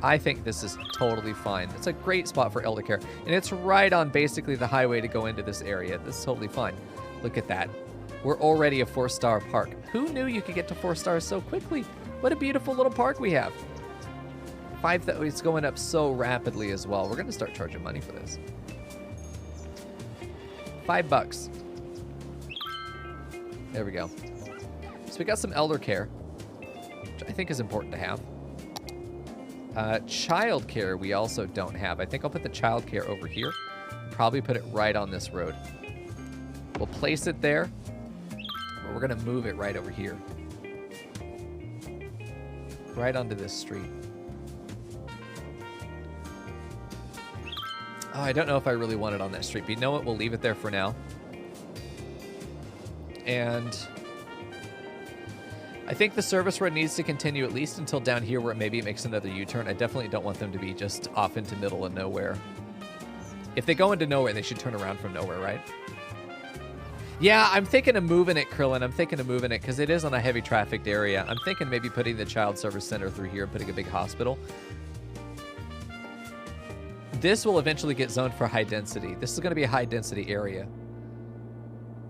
I think this is totally fine. It's a great spot for elder care. And it's right on basically the highway to go into this area. This is totally fine. Look at that. We're already a 4-star park. Who knew you could get to 4 stars so quickly? What a beautiful little park we have. It's going up so rapidly as well. We're going to start charging money for this. $5. There we go. So we got some elder care, which I think is important to have. Child care we also don't have. I think I'll put the child care over here. Probably put it right on this road. We'll place it there. But we're going to move it right over here. Right onto this street. Oh, I don't know if I really want it on that street, but you know what? We'll leave it there for now. And I think the service road needs to continue at least until down here where maybe it makes another U-turn. I definitely don't want them to be just off into middle of nowhere. If they go into nowhere, they should turn around from nowhere, right? Yeah, I'm thinking of moving it, Krillin. I'm thinking of moving it because it is on a heavy trafficked area. I'm thinking maybe putting the child service center through here and putting a big hospital. This will eventually get zoned for high density. This is going to be a high density area.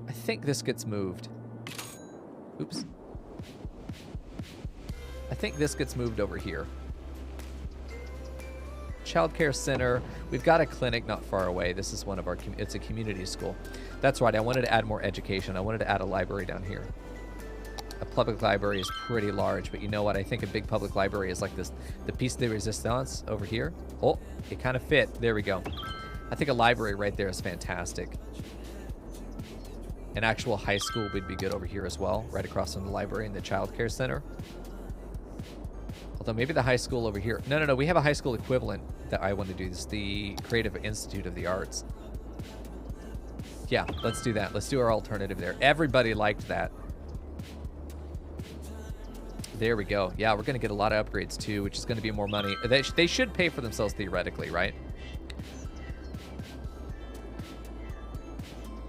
I think this gets moved. Oops. I think this gets moved over here. Child care center. We've got a clinic not far away. This is one of our, it's a community school. That's right. I wanted to add more education. I wanted to add a library down here. A public library is pretty large, but you know what? I think a big public library is like this, the piece de resistance over here. Oh, it kind of fit. There we go. I think a library right there is fantastic. An actual high school would be good over here as well, right across from the library and the child care center. Although maybe the high school over here. No, we have a high school equivalent that I want to do. This is the Creative Institute of the Arts. Yeah, let's do that. Let's do our alternative there. Everybody liked that. There we go. Yeah, we're going to get a lot of upgrades too, which is going to be more money. They should pay for themselves theoretically, right?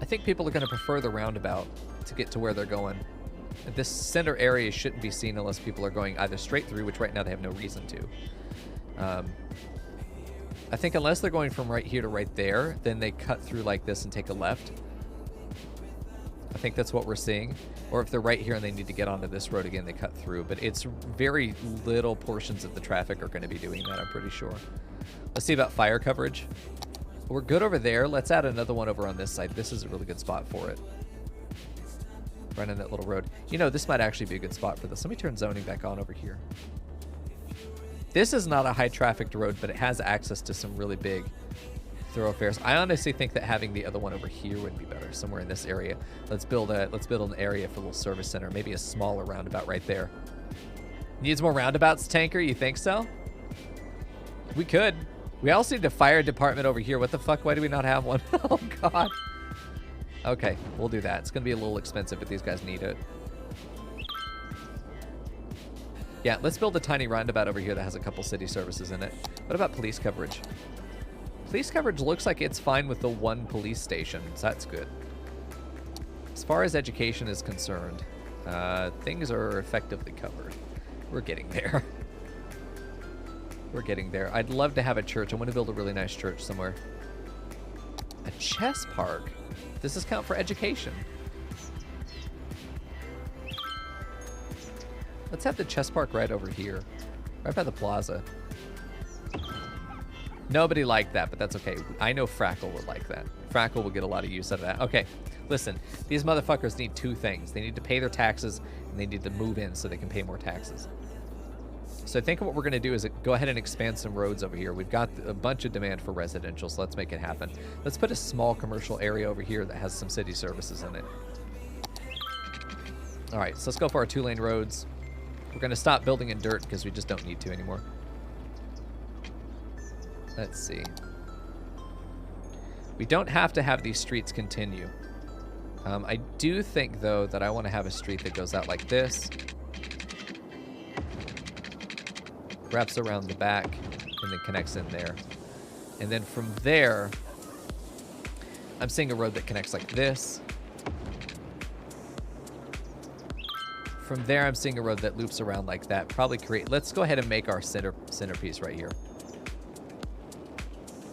I think people are going to prefer the roundabout to get to where they're going. This center area shouldn't be seen unless people are going either straight through, which right now they have no reason to. I think unless they're going from right here to right there, then they cut through like this and take a left. I think that's what we're seeing. Or if they're right here and they need to get onto this road again, they cut through. But it's very little portions of the traffic are going to be doing that, I'm pretty sure. Let's see about fire coverage. We're good over there. Let's add another one over on this side. This is a really good spot for it. Right on that little road. You know, this might actually be a good spot for this. Let me turn zoning back on over here. This is not a high trafficked road, but it has access to some really big thoroughfares. I honestly think that having the other one over here would be better, somewhere in this area. Let's build an area for a little service center, maybe a smaller roundabout right there. Needs more roundabouts, Tanker? You think so? We could. We also need a fire department over here. What the fuck? Why do we not have one? Oh, God. Okay, we'll do that. It's going to be a little expensive, but these guys need it. Yeah, let's build a tiny roundabout over here that has a couple city services in it. What about police coverage? Police coverage looks like it's fine with the one police station, so that's good. As far as education is concerned, things are effectively covered. We're getting there. We're getting there. I'd love to have a church. I want to build a really nice church somewhere. A chess park? Does this count for education? Let's have the chess park right over here. Right by the plaza. Nobody liked that, but that's okay. I know Frackle would like that. Frackle will get a lot of use out of that. Okay, listen. These motherfuckers need two things. They need to pay their taxes, and they need to move in so they can pay more taxes. So I think what we're going to do is go ahead and expand some roads over here. We've got a bunch of demand for residential, so let's make it happen. Let's put a small commercial area over here that has some city services in it. All right, so let's go for our 2-lane roads. We're going to stop building in dirt because we just don't need to anymore. Let's see. We don't have to have these streets continue. I do think, though, that I want to have a street that goes out like this, wraps around the back, and then connects in there. And then from there, I'm seeing a road that connects like this. From there, I'm seeing a road that loops around like that. Probably create... Let's go ahead and make our centerpiece right here.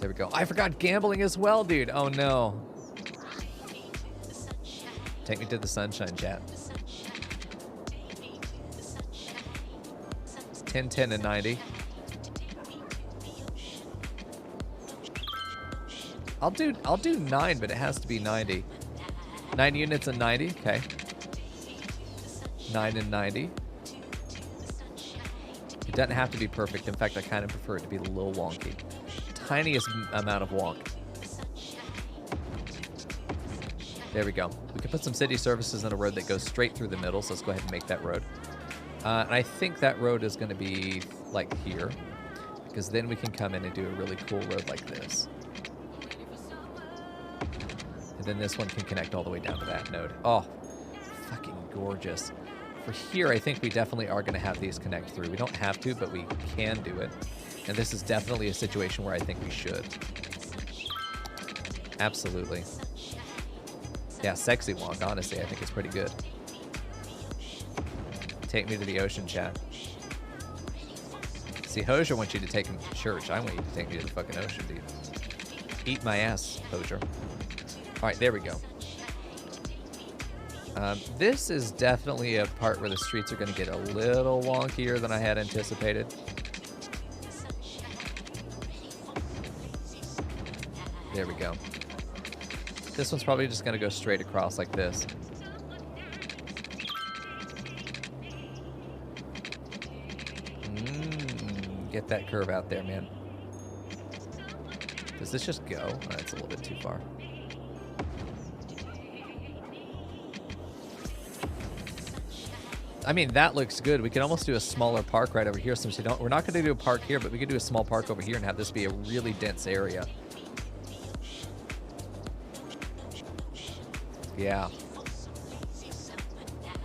There we go. I forgot gambling as well, dude. Oh, no. Take me to the sunshine, chat. 10, 10, and 90. I'll do 9, but it has to be 90. 9 units and 90. Okay. 9 and 90. It doesn't have to be perfect. In fact, I kind of prefer it to be a little wonky. Tiniest amount of wonk. There we go. We can put some city services on a road that goes straight through the middle, so let's go ahead and make that road. And I think that road is going to be like here, because then we can come in and do a really cool road like this. And then this one can connect all the way down to that node. Oh, fucking gorgeous. For here, I think we definitely are going to have these connect through. We don't have to, but we can do it. And this is definitely a situation where I think we should. Absolutely. Yeah, sexy walk, honestly. I think it's pretty good. Take me to the ocean, chat. See, Hosier wants you to take him to church. I want you to take me to the fucking ocean, dude. Eat my ass, Hosier. All right, there we go. This is definitely a part where the streets are going to get a little wonkier than I had anticipated. There we go. This one's probably just going to go straight across like this. Get that curve out there, man. Does this just go? Oh, that's a little bit too far. I mean, that looks good. We can almost do a smaller park right over here since we're not going to do a park here, but we could do a small park over here and have this be a really dense area. Yeah.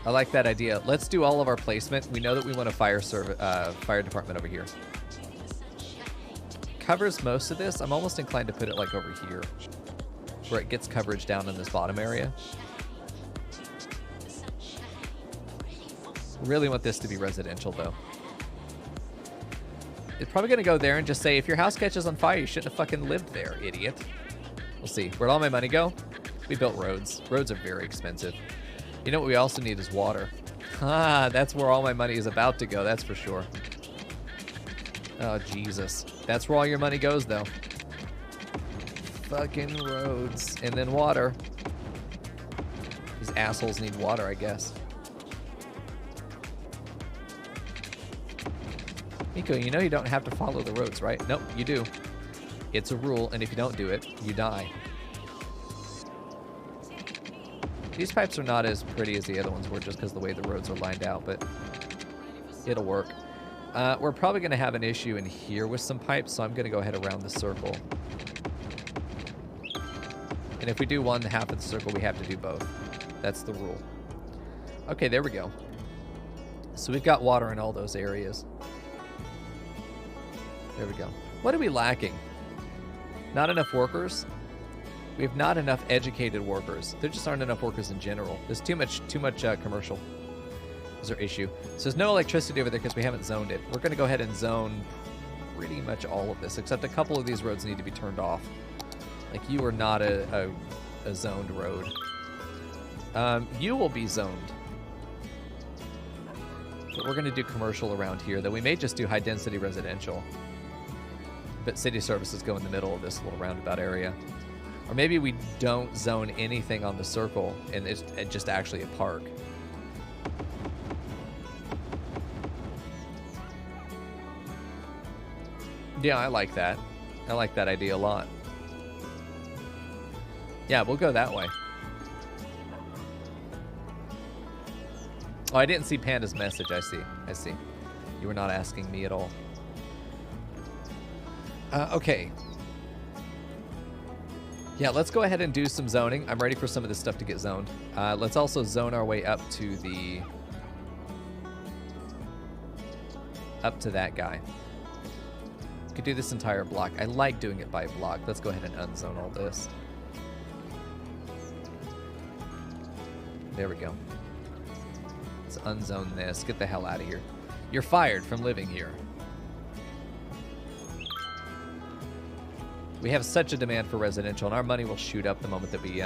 I like that idea. Let's do all of our placement. We know that we want a fire department over here. Covers most of this. I'm almost inclined to put it like over here, where it gets coverage down in this bottom area. Really want this to be residential, though. It's probably going to go there and just say, if your house catches on fire, you shouldn't have fucking lived there, idiot. We'll see. Where'd all my money go? We built roads. Roads are very expensive. You know what we also need is water. Ah, that's where all my money is about to go, that's for sure. Oh, Jesus. That's where all your money goes, though. Fucking roads. And then water. These assholes need water, I guess. Mico, you know you don't have to follow the roads, right? Nope, you do. It's a rule, and if you don't do it, you die. These pipes are not as pretty as the other ones were just because the way the roads are lined out, but it'll work. We're probably going to have an issue in here with some pipes, so I'm going to go ahead around the circle. And if we do one half of the circle, we have to do both. That's the rule. Okay, there we go. So we've got water in all those areas. There we go. What are we lacking? Not enough workers? We have not enough educated workers. There just aren't enough workers in general. There's too much commercial. Is our issue. So there's no electricity over there because we haven't zoned it. We're going to go ahead and zone pretty much all of this, except a couple of these roads need to be turned off. Like, you are not a zoned road. You will be zoned. But we're going to do commercial around here, though we may just do high-density residential. But city services go in the middle of this little roundabout area. Or maybe we don't zone anything on the circle and it's just actually a park. Yeah, I like that. I like that idea a lot. Yeah, we'll go that way. Oh, I didn't see Panda's message. I see. I see. You were not asking me at all. Okay. Yeah, let's go ahead and do some zoning. I'm ready for some of this stuff to get zoned. Let's also zone our way up to the... up to that guy. Could do this entire block. I like doing it by block. Let's go ahead and unzone all this. There we go. Let's unzone this. Get the hell out of here. You're fired from living here. We have such a demand for residential, and our money will shoot up the moment that we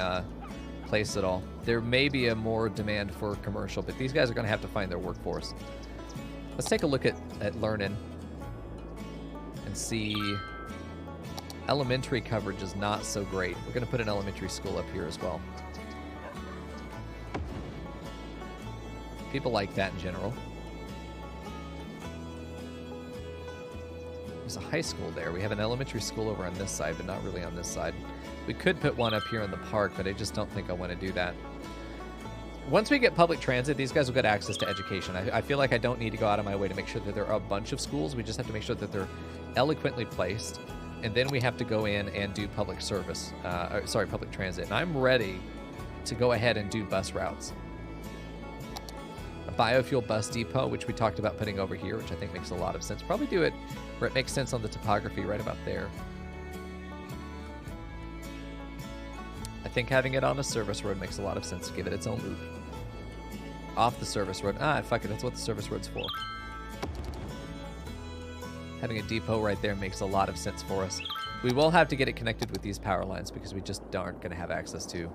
place it all. There may be a more demand for commercial, but these guys are going to have to find their workforce. Let's take a look at learning and see. Elementary coverage is not so great. We're going to put an elementary school up here as well. People like that in general. There's a high school there. We have an elementary school over on this side, but not really on this side. We could put one up here in the park, but I just don't think I want to do that. Once we get public transit, these guys will get access to education. I feel like I don't need to go out of my way to make sure that there are a bunch of schools. We just have to make sure that they're eloquently placed. And then we have to go in and do public service, public transit. And I'm ready to go ahead and do bus routes. A biofuel bus depot, which we talked about putting over here, which I think makes a lot of sense. Probably do it where it makes sense on the topography right about there. I think having it on a service road makes a lot of sense to give it its own loop. Off the service road. Fuck it, that's what the service road's for. Having a depot right there makes a lot of sense for us. We will have to get it connected with these power lines because we just aren't going to have access to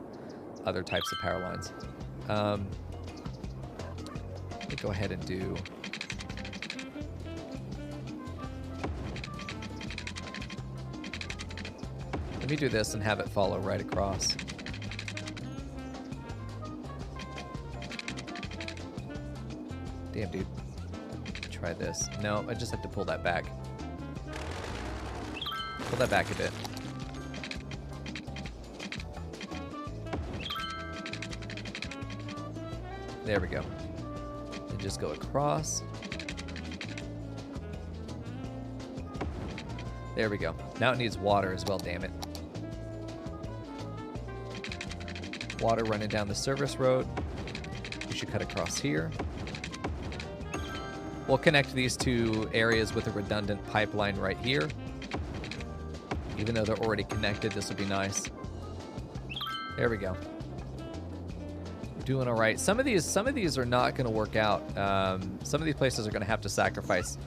other types of power lines. Let me go ahead and do... Let me do this and have it follow right across. Damn, dude. Try this. No, I just have to pull that back. Pull that back a bit. There we go. And just go across. There we go. Now it needs water as well, damn it. Water running down the service road. We should cut across here. We'll connect these two areas with a redundant pipeline right here. Even though they're already connected, this will be nice. There we go. We're doing all right. Some of these are not going to work out. Some of these places are going to have to sacrifice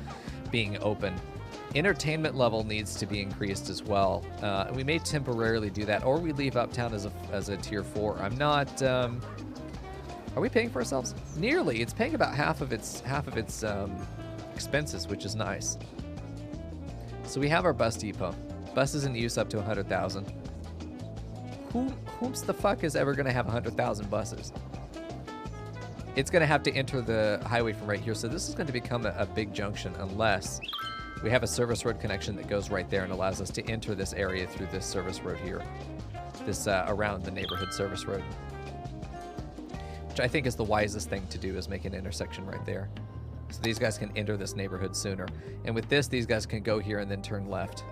being open. Entertainment level needs to be increased as well. We may temporarily do that, or we leave Uptown as a tier 4. I'm not. Are we paying for ourselves? Nearly. It's paying about half of its expenses, which is nice. So we have our bus depot. Buses in use up to 100,000. Whom's the fuck is ever going to have 100,000 buses? It's going to have to enter the highway from right here. So this is going to become a big junction unless we have a service road connection that goes right there and allows us to enter this area through this service road here. This around the neighborhood service road. Which I think is the wisest thing to do, is make an intersection right there. So these guys can enter this neighborhood sooner. And with this, these guys can go here and then turn left.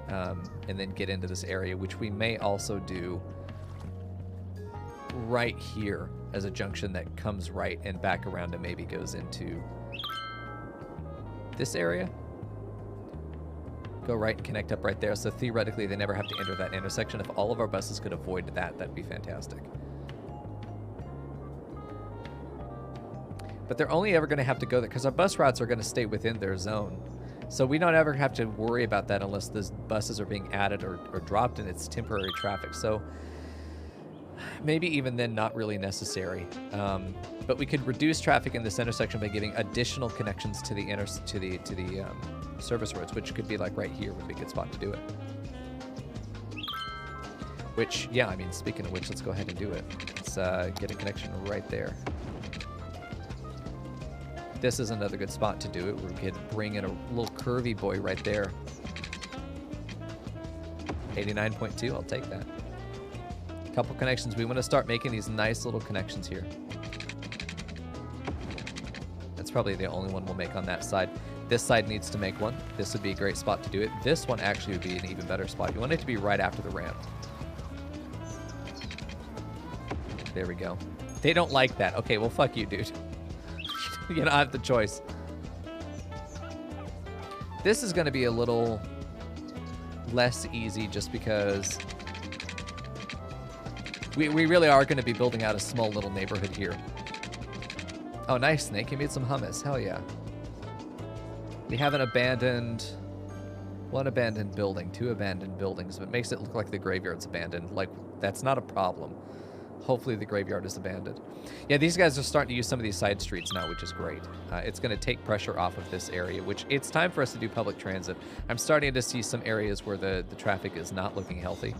And then get into this area, which we may also do right here as a junction that comes right and back around and maybe goes into this area. Go right and connect up right there. So theoretically, they never have to enter that intersection. If all of our buses could avoid that, that'd be fantastic. But they're only ever going to have to go there because our bus routes are going to stay within their zone. So we don't ever have to worry about that unless the buses are being added or dropped and it's temporary traffic. So Maybe even then not really necessary. But we could reduce traffic in this intersection by giving additional connections to the service roads, which could be like right here would be a good spot to do it. Which, yeah, I mean, speaking of which, let's go ahead and do it. Let's get a connection right there. This is another good spot to do it. We could bring in a little curvy boy right there. 89.2, I'll take that. Couple connections. We want to start making these nice little connections here. That's probably the only one we'll make on that side. This side needs to make one. This would be a great spot to do it. This one actually would be an even better spot. You want it to be right after the ramp. There we go. They don't like that. Okay, well, fuck you, dude. You don't have the choice. This is going to be a little less easy just because we really are going to be building out a small little neighborhood here. Oh, nice, Snake. You made some hummus. Hell yeah. We have an one abandoned building, 2 abandoned buildings, but it makes it look like the graveyard's abandoned. Like, that's not a problem. Hopefully the graveyard is abandoned. Yeah, these guys are starting to use some of these side streets now, which is great. It's going to take pressure off of this area, which it's time for us to do public transit. I'm starting to see some areas where the traffic is not looking healthy.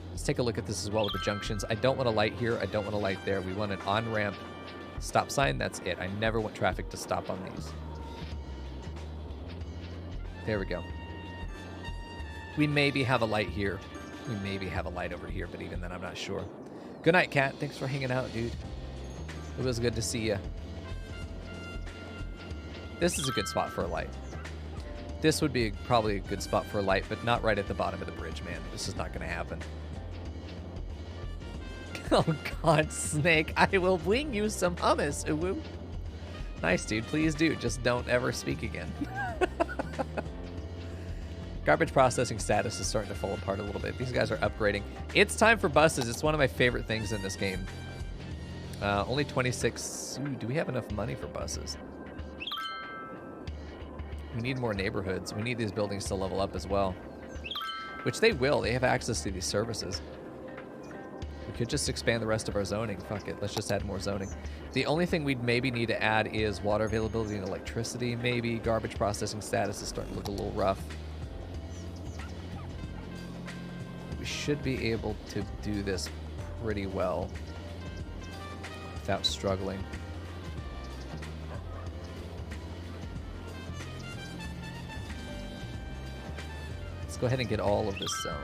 Let's take a look at this as well with the junctions. I don't want a light here. I don't want a light there. We want an on-ramp stop sign. That's it. I never want traffic to stop on these. There we go. We maybe have a light here. We maybe have a light over here, but even then, I'm not sure. Good night, Cat. Thanks for hanging out, dude. It was good to see you. This is a good spot for a light. This would be probably a good spot for a light, but not right at the bottom of the bridge, man. This is not going to happen. Oh, God, Snake. I will bring you some hummus. Ooh. Nice, dude. Please do. Just don't ever speak again. Garbage processing status is starting to fall apart a little bit. These guys are upgrading. It's time for buses. It's one of my favorite things in this game. Only 26. Ooh, do we have enough money for buses? We need more neighborhoods. We need these buildings to level up as well. Which they will. They have access to these services. We could just expand the rest of our zoning. Fuck it. Let's just add more zoning. The only thing we'd maybe need to add is water availability and electricity. Maybe garbage processing status is starting to look a little rough. We should be able to do this pretty well without struggling. Let's go ahead and get all of this zoned.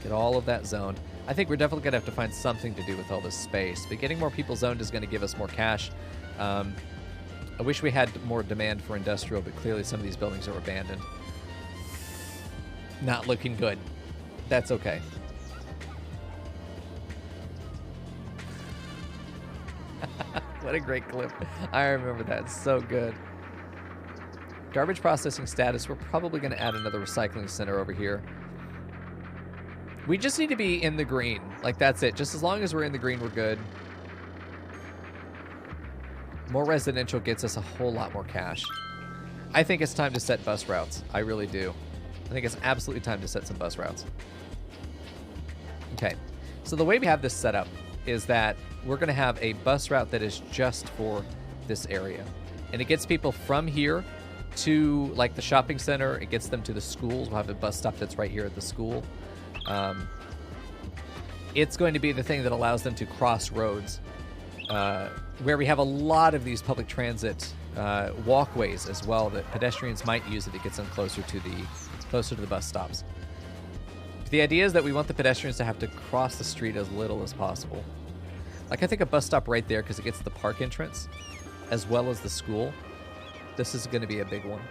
Get all of that zoned. I think we're definitely going to have to find something to do with all this space, but getting more people zoned is going to give us more cash. I wish we had more demand for industrial, but clearly some of these buildings are abandoned. Not looking good. That's okay. What a great clip. I remember that. So good. Garbage processing status. We're probably going to add another recycling center over here. We just need to be in the green. Like, that's it. Just as long as we're in the green, we're good. More residential gets us a whole lot more cash. I think it's time to set bus routes. I really do. I think it's absolutely time to set some bus routes. Okay, so the way we have this set up is that we're going to have a bus route that is just for this area. And it gets people from here to, like, the shopping center. It gets them to the schools. We'll have a bus stop that's right here at the school. It's going to be the thing that allows them to cross roads, where we have a lot of these public transit walkways as well that pedestrians might use if it gets them closer to the bus stops. The idea is that we want the pedestrians to have to cross the street as little as possible. Like, I think a bus stop right there, because it gets the park entrance as well as the school. This is going to be a big one.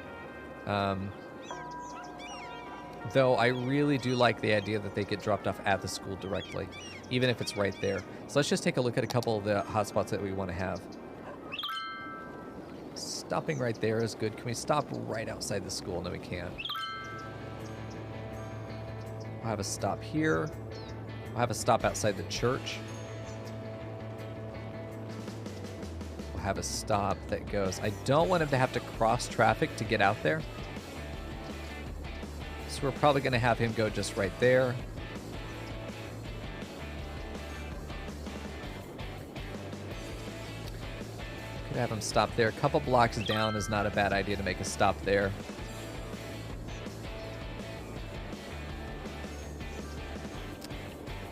Though I really do like the idea that they get dropped off at the school directly, even if it's right there. So let's just take a look at a couple of the hotspots that we want to have. Stopping right there is good. Can we stop right outside the school? No, we can't. We'll have a stop here. We'll have a stop outside the church. We'll have a stop that goes... I don't want him to have to cross traffic to get out there. So So we're probably going to have him go just right there. Could have him stop there. A couple blocks down is not a bad idea to make a stop there.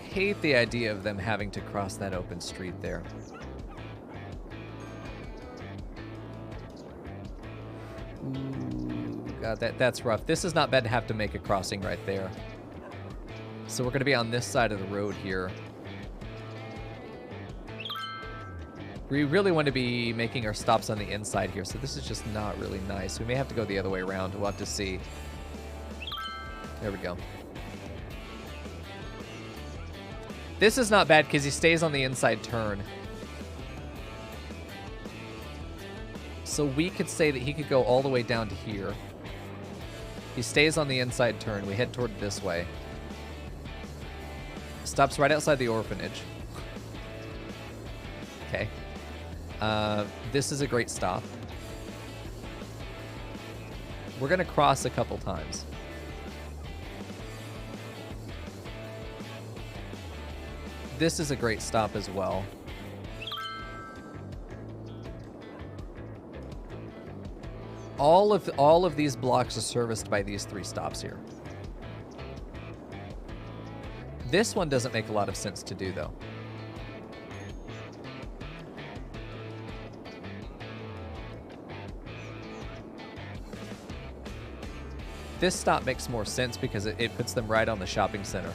Hate the idea of them having to cross that open street there. Ooh, God, that's rough. This is not bad to have to make a crossing right there. So we're going to be on this side of the road here. We really want to be making our stops on the inside here, so this is just not really nice. We may have to go the other way around. We'll have to see. There we go. This is not bad because he stays on the inside turn. So we could say that he could go all the way down to here. He stays on the inside turn. We head toward this way. Stops right outside the orphanage. Okay. This is a great stop. We're going to cross a couple times. This is a great stop as well. All of these blocks are serviced by these 3 stops here. This one doesn't make a lot of sense to do, though. This stop makes more sense because it puts them right on the shopping center.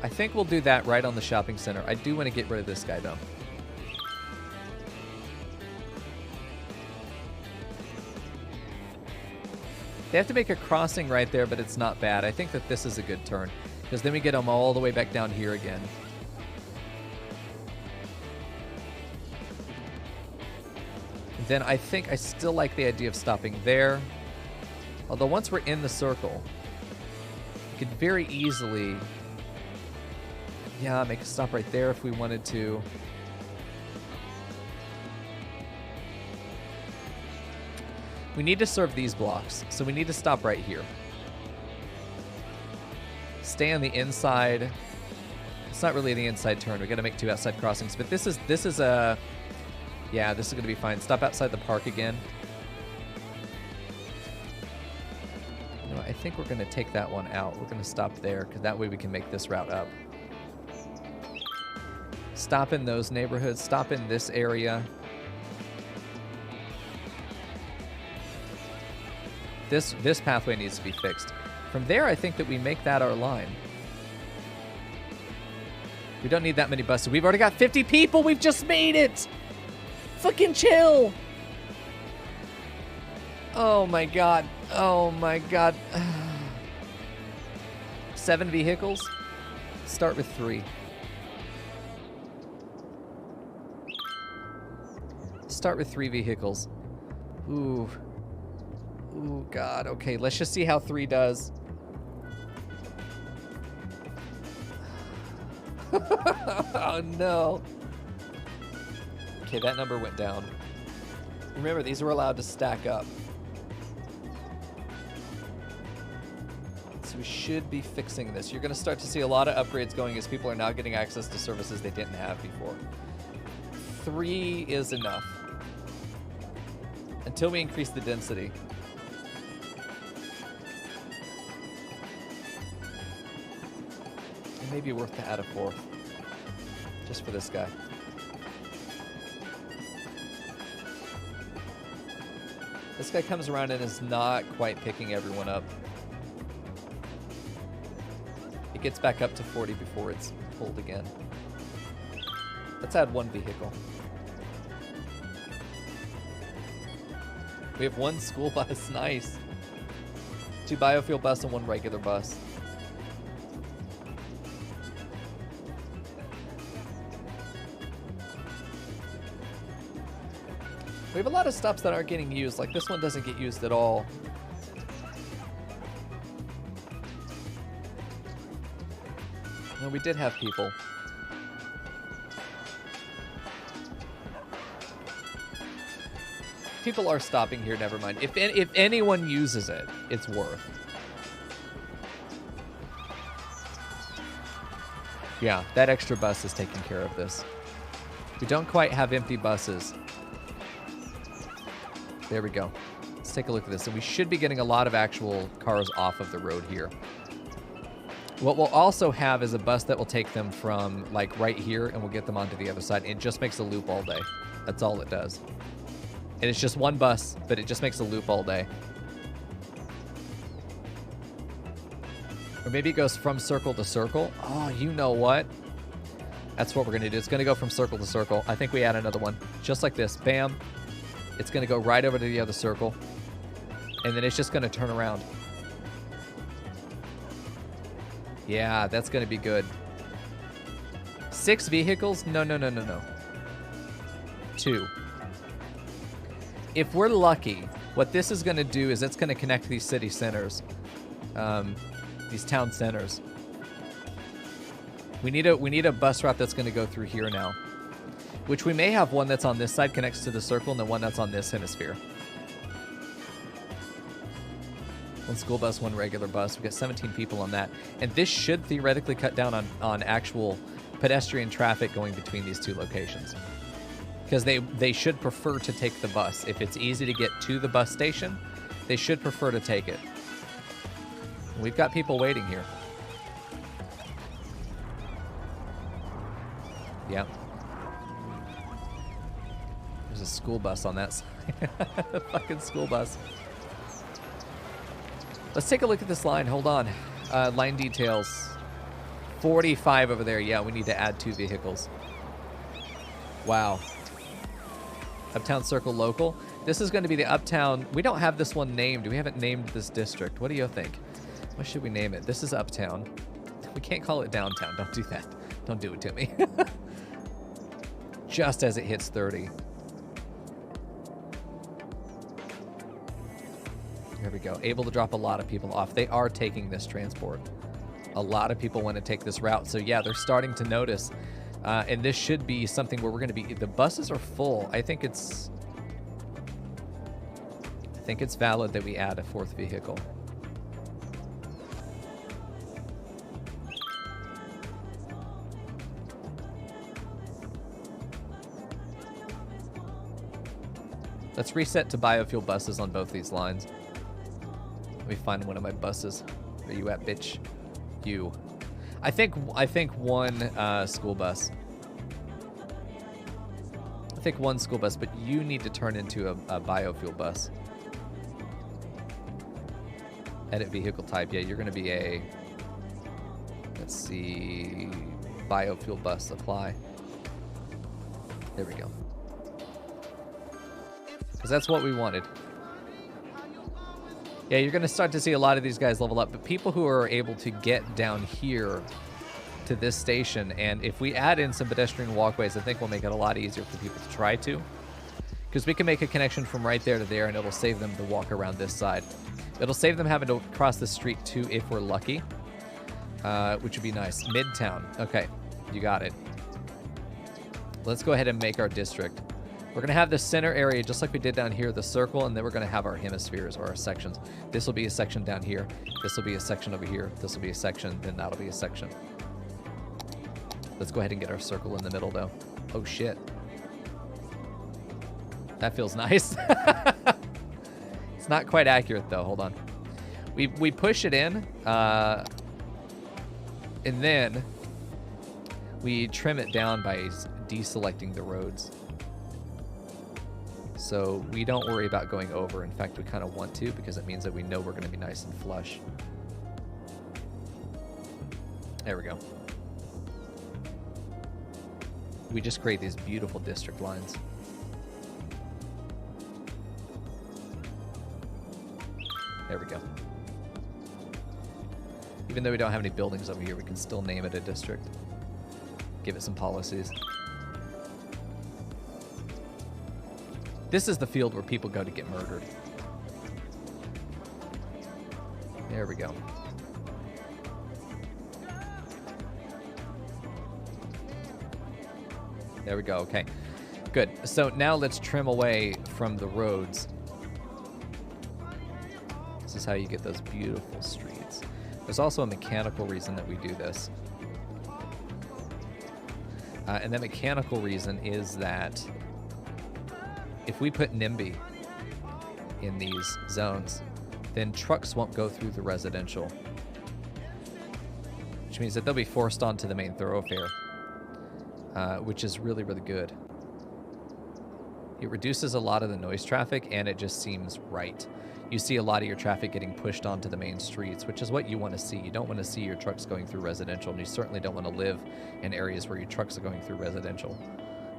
I think we'll do that right on the shopping center. I do want to get rid of this guy, though. They have to make a crossing right there, but it's not bad. I think that this is a good turn, because then we get them all the way back down here again. Then I think I still like the idea of stopping there. Although once we're in the circle, we could very easily, yeah, make a stop right there if we wanted to. We need to serve these blocks, so we need to stop right here. Stay on the inside. It's not really the inside turn. We got to make 2 outside crossings, but this is a, yeah, this is going to be fine. Stop outside the park again. No, I think we're going to take that one out. We're going to stop there, because that way we can make this route up. Stop in those neighborhoods. Stop in this area. This pathway needs to be fixed. From there, I think that we make that our line. We don't need that many buses. We've already got 50 people. We've just made it. Fucking chill. Oh my God. Oh my God. 7 vehicles. Start with 3. Start with 3 vehicles. Ooh. Ooh, God. Okay, let's just see how 3 does. Oh, no. Okay, that number went down. Remember, these were allowed to stack up. So we should be fixing this. You're going to start to see a lot of upgrades going as people are now getting access to services they didn't have before. 3 is enough. Until we increase the density. It may be worth to add a 4th. Just for this guy. This guy comes around and is not quite picking everyone up. It gets back up to 40 before it's pulled again. Let's add 1 vehicle. We have 1 school bus. Nice. 2 biofuel bus and 1 regular bus. We have a lot of stops that aren't getting used. Like this one doesn't get used at all. No, we did have people. people are stopping here, never mind. If anyone uses it, it's worth. Yeah, that extra bus is taking care of this. We don't quite have empty buses. There we go. Let's take a look at this. And we should be getting a lot of actual cars off of the road here. What we'll also have is a bus that will take them from, like, right here, and we'll get them onto the other side. It just makes a loop all day. That's all it does. And it's just one bus, but it just makes a loop all day. Or maybe it goes from circle to circle. Oh, you know what? That's what we're going to do. It's going to go from circle to circle. I think we add another one. Just like this. Bam. It's going to go right over to the other circle. And then it's just going to turn around. Yeah, that's going to be good. 6 vehicles? No. 2. If we're lucky, what this is going to do is it's going to connect these city centers. These town centers. We need a bus route that's going to go through here now. Which we may have one that's on this side connects to the circle and then one that's on this hemisphere. 1 school bus, 1 regular bus. We've got 17 people on that. And this should theoretically cut down on actual pedestrian traffic going between these 2 locations. Because they should prefer to take the bus. If it's easy to get to the bus station, they should prefer to take it. We've got people waiting here. Yeah. There's a school bus on that side. A fucking school bus. Let's take a look at this line. Hold on. Line details. 45 over there. Yeah, we need to add 2 vehicles. Wow. Uptown Circle Local. This is going to be the Uptown. We don't have this one named. We haven't named this district. What do you think? What should we name it? This is Uptown. We can't call it Downtown. Don't do that. Don't do it to me. Just as it hits 30. There we go. Able to drop a lot of people off. They are taking this transport. A lot of people want to take this route. So yeah, they're starting to notice. And this should be something where we're going to be... The buses are full. I think it's valid that we add a 4th vehicle. Let's reset to biofuel buses on both these lines. Let me find one of my buses. Where you at, bitch? You. I think 1 school bus. I think 1 school bus, but you need to turn into a biofuel bus. Edit vehicle type. Yeah, you're going to be a... Let's see... Biofuel bus. Apply. There we go. Because that's what we wanted. Yeah, you're going to start to see a lot of these guys level up, but people who are able to get down here to this station, and if we add in some pedestrian walkways, I think we'll make it a lot easier for people to try to. Because we can make a connection from right there to there, and it'll save them to walk around this side. It'll save them having to cross the street too, if we're lucky, which would be nice. Midtown. Okay, you got it. Let's go ahead and make our district. We're going to have the center area just like we did down here, the circle, and then we're going to have our hemispheres or our sections. This will be a section down here. This will be a section over here. This will be a section, then that'll be a section. Let's go ahead and get our circle in the middle, though. Oh, shit. That feels nice. It's not quite accurate, though. Hold on. We push it in, and then we trim it down by deselecting the roads. So we don't worry about going over. In fact, we kind of want to because it means that we know we're going to be nice and flush. There we go. We just create these beautiful district lines. There we go. Even though we don't have any buildings over here, we can still name it a district. Give it some policies. This is the field where people go to get murdered. There we go. There we go, okay. Good. So now let's trim away from the roads. This is how you get those beautiful streets. There's also a mechanical reason that we do this. And the mechanical reason is that if we put NIMBY in these zones, then trucks won't go through the residential, which means that they'll be forced onto the main thoroughfare, which is really, really good. It reduces a lot of the noise traffic, and it just seems right. You see a lot of your traffic getting pushed onto the main streets, which is what you want to see. You don't want to see your trucks going through residential, and you certainly don't want to live in areas where your trucks are going through residential.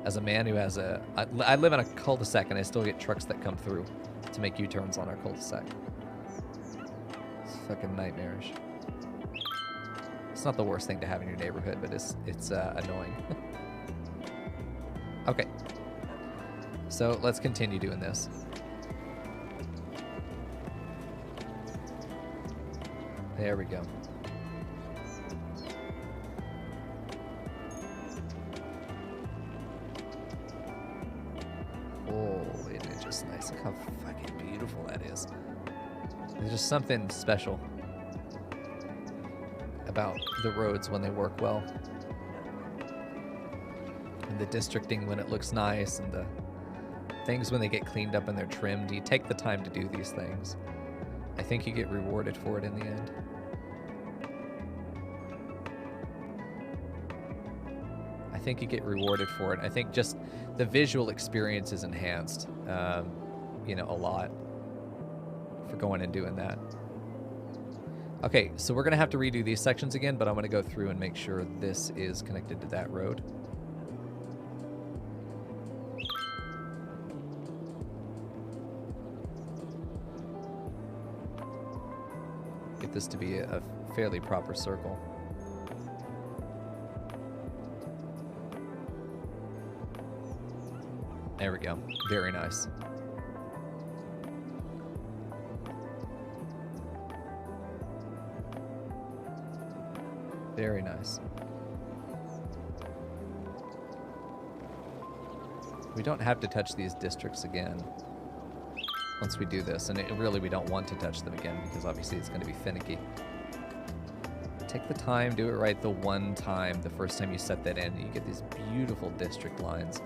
As a man who has a... I live in a cul-de-sac, and I still get trucks that come through to make U-turns on our cul-de-sac. It's fucking nightmarish. It's not the worst thing to have in your neighborhood, but it's annoying. Okay. So let's continue doing this. There we go. Oh, isn't it just nice? Look how fucking beautiful that is. There's just something special about the roads when they work well. And the districting when it looks nice, and the things when they get cleaned up and they're trimmed. You take the time to do these things. I think you get rewarded for it in the end. I think you get rewarded for it. I think just the visual experience is enhanced, you know, a lot for going and doing that. Okay, so we're going to have to redo these sections again, but I'm going to go through and make sure this is connected to that road. Get this to be a fairly proper circle. There we go. Very nice. Very nice. We don't have to touch these districts again once we do this, and really we don't want to touch them again because obviously it's going to be finicky. Take the time, do it right the one time, the first time you set that in, you get these beautiful district lines.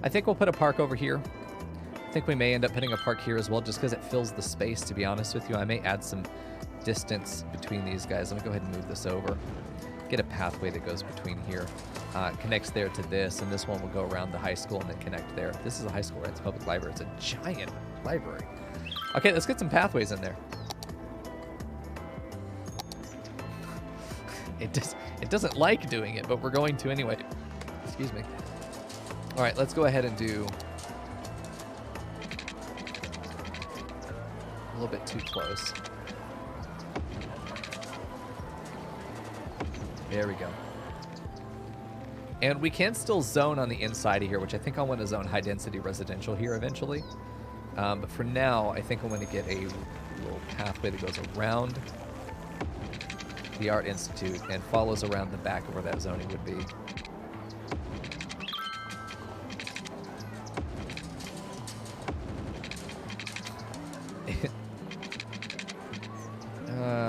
I think we'll put a park over here. I think we may end up putting a park here as well just because it fills the space, to be honest with you. I may add some distance between these guys. Let me go ahead and move this over. Get a pathway that goes between here. Connects there to this, and this one will go around the high school and then connect there. This is a high school, right? It's a public library. It's a giant library. Okay, let's get some pathways in there. It doesn't like doing it, but we're going to anyway. Excuse me. All right, let's go ahead and do a little bit too close. There we go. And we can still zone on the inside of here, which I think I want to zone high density residential here eventually. But for now, I think I want to get a little pathway that goes around the Art Institute and follows around the back of where that zoning would be.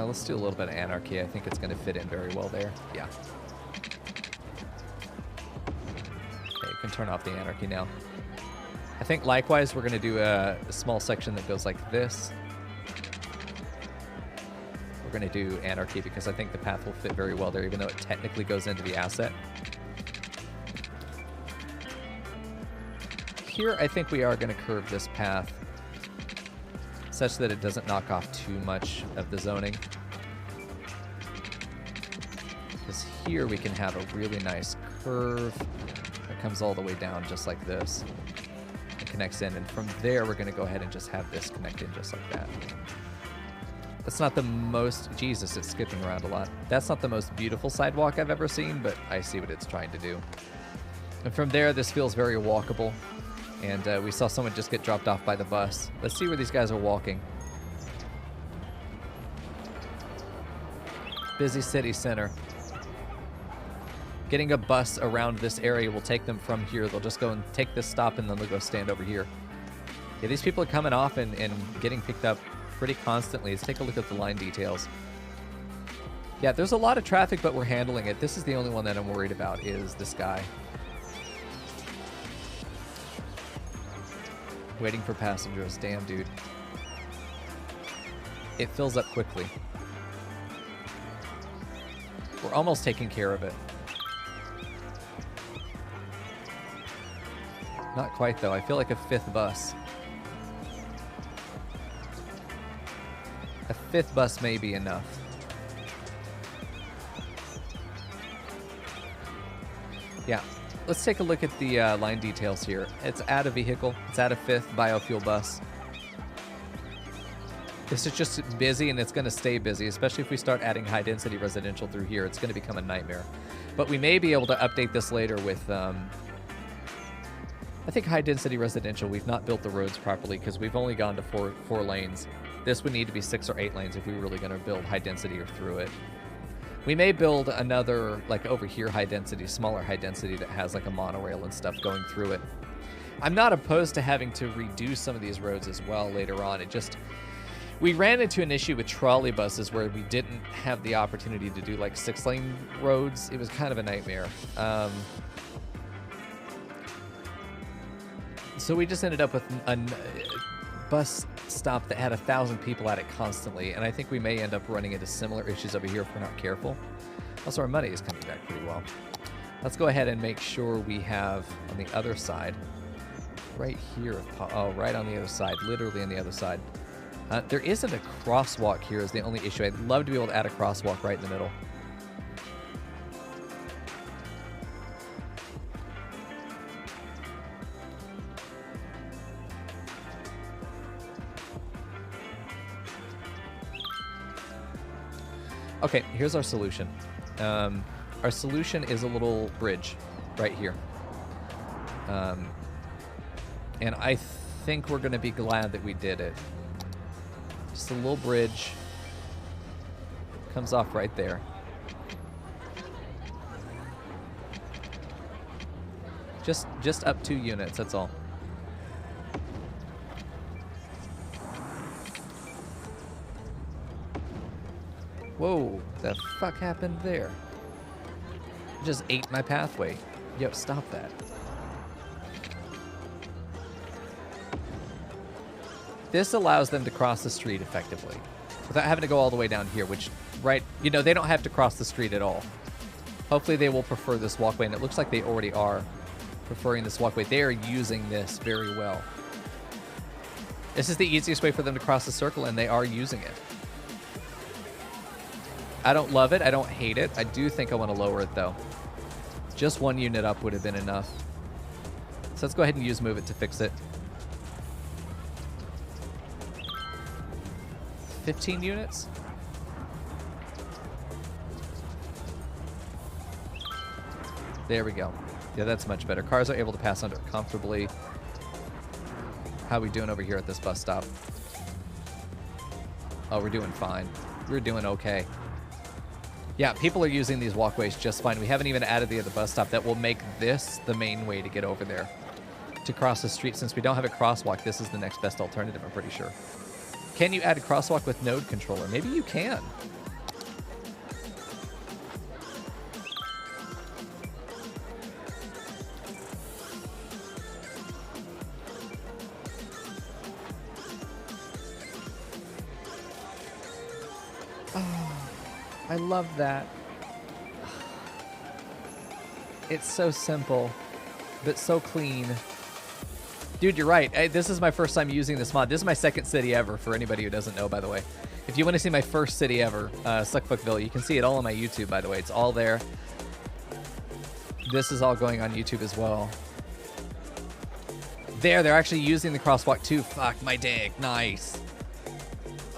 Let's do a little bit of anarchy. I think it's going to fit in very well there. Yeah. Okay, you can turn off the anarchy now. I think likewise we're going to do a small section that goes like this. We're going to do anarchy because I think the path will fit very well there, even though it technically goes into the asset. Here, I think we are going to curve this path such that it doesn't knock off too much of the zoning. Because here we can have a really nice curve that comes all the way down just like this and connects in. And from there, we're going to go ahead and just have this connect in just like that. That's not the most... Jesus, it's skipping around a lot. That's not the most beautiful sidewalk I've ever seen, but I see what it's trying to do. And from there, this feels very walkable. And we saw someone just get dropped off by the bus. Let's see where these guys are walking. Busy city center. Getting a bus around this area will take them from here. They'll just go and take this stop, and then they'll go stand over here. Yeah, these people are coming off and getting picked up pretty constantly. Let's take a look at the line details. Yeah, there's a lot of traffic, but we're handling it. This is the only one that I'm worried about, is this guy. Waiting for passengers. Damn, dude. It fills up quickly. We're almost taking care of it. Not quite, though. I feel like a fifth bus. A fifth bus may be enough. Yeah. Let's take a look at the line details here. It's at a vehicle. It's at a fifth biofuel bus. This is just busy, and it's going to stay busy, especially if we start adding high-density residential through here. It's going to become a nightmare. But we may be able to update this later with... I think high-density residential, we've not built the roads properly because we've only gone to four lanes. This would need to be 6 or 8 lanes if we were really going to build high-density or through it. We may build another, like over here, high-density, smaller high-density that has like a monorail and stuff going through it. I'm not opposed to having to redo some of these roads as well later on. It just... We ran into an issue with trolley buses where we didn't have the opportunity to do like 6-lane roads. It was kind of a nightmare. So we just ended up with a bus stop that had 1,000 people at it constantly, and I think we may end up running into similar issues over here if we're not careful. Also, our money is coming back pretty well. Let's go ahead and make sure we have on the other side, right here, oh, right on the other side, literally on the other side. There isn't a crosswalk here is the only issue. I'd love to be able to add a crosswalk right in the middle. Okay, here's our solution. Our solution is a little bridge right here. And I think we're going to be glad that we did it. Just a little bridge. Comes off right there. Just up 2 units, that's all. Whoa, the fuck happened there? Just ate my pathway. Yo, stop that. This allows them to cross the street effectively without having to go all the way down here, which, right, you know, they don't have to cross the street at all. Hopefully they will prefer this walkway, and it looks like they already are preferring this walkway. They are using this very well. This is the easiest way for them to cross the circle, and they are using it. I don't love it. I don't hate it. I do think I want to lower it, though. Just 1 unit up would have been enough. So let's go ahead and use Move It to fix it. 15 units? There we go. Yeah, that's much better. Cars are able to pass under it comfortably. How are we doing over here at this bus stop? Oh, we're doing fine. We're doing okay. Yeah, people are using these walkways just fine. We haven't even added the other bus stop. That will make this the main way to get over there. To cross the street. Since we don't have a crosswalk, this is the next best alternative, I'm pretty sure. Can you add a crosswalk with node controller? Maybe you can. Oh, I love that. It's so simple, but so clean. Dude, you're right. This is my first time using this mod. This is my second city ever, for anybody who doesn't know, by the way. If you want to see my first city ever, Suckfuckville, you can see it all on my YouTube, by the way. It's all there. This is all going on YouTube as well. There, they're actually using the crosswalk too. Fuck my dick. Nice.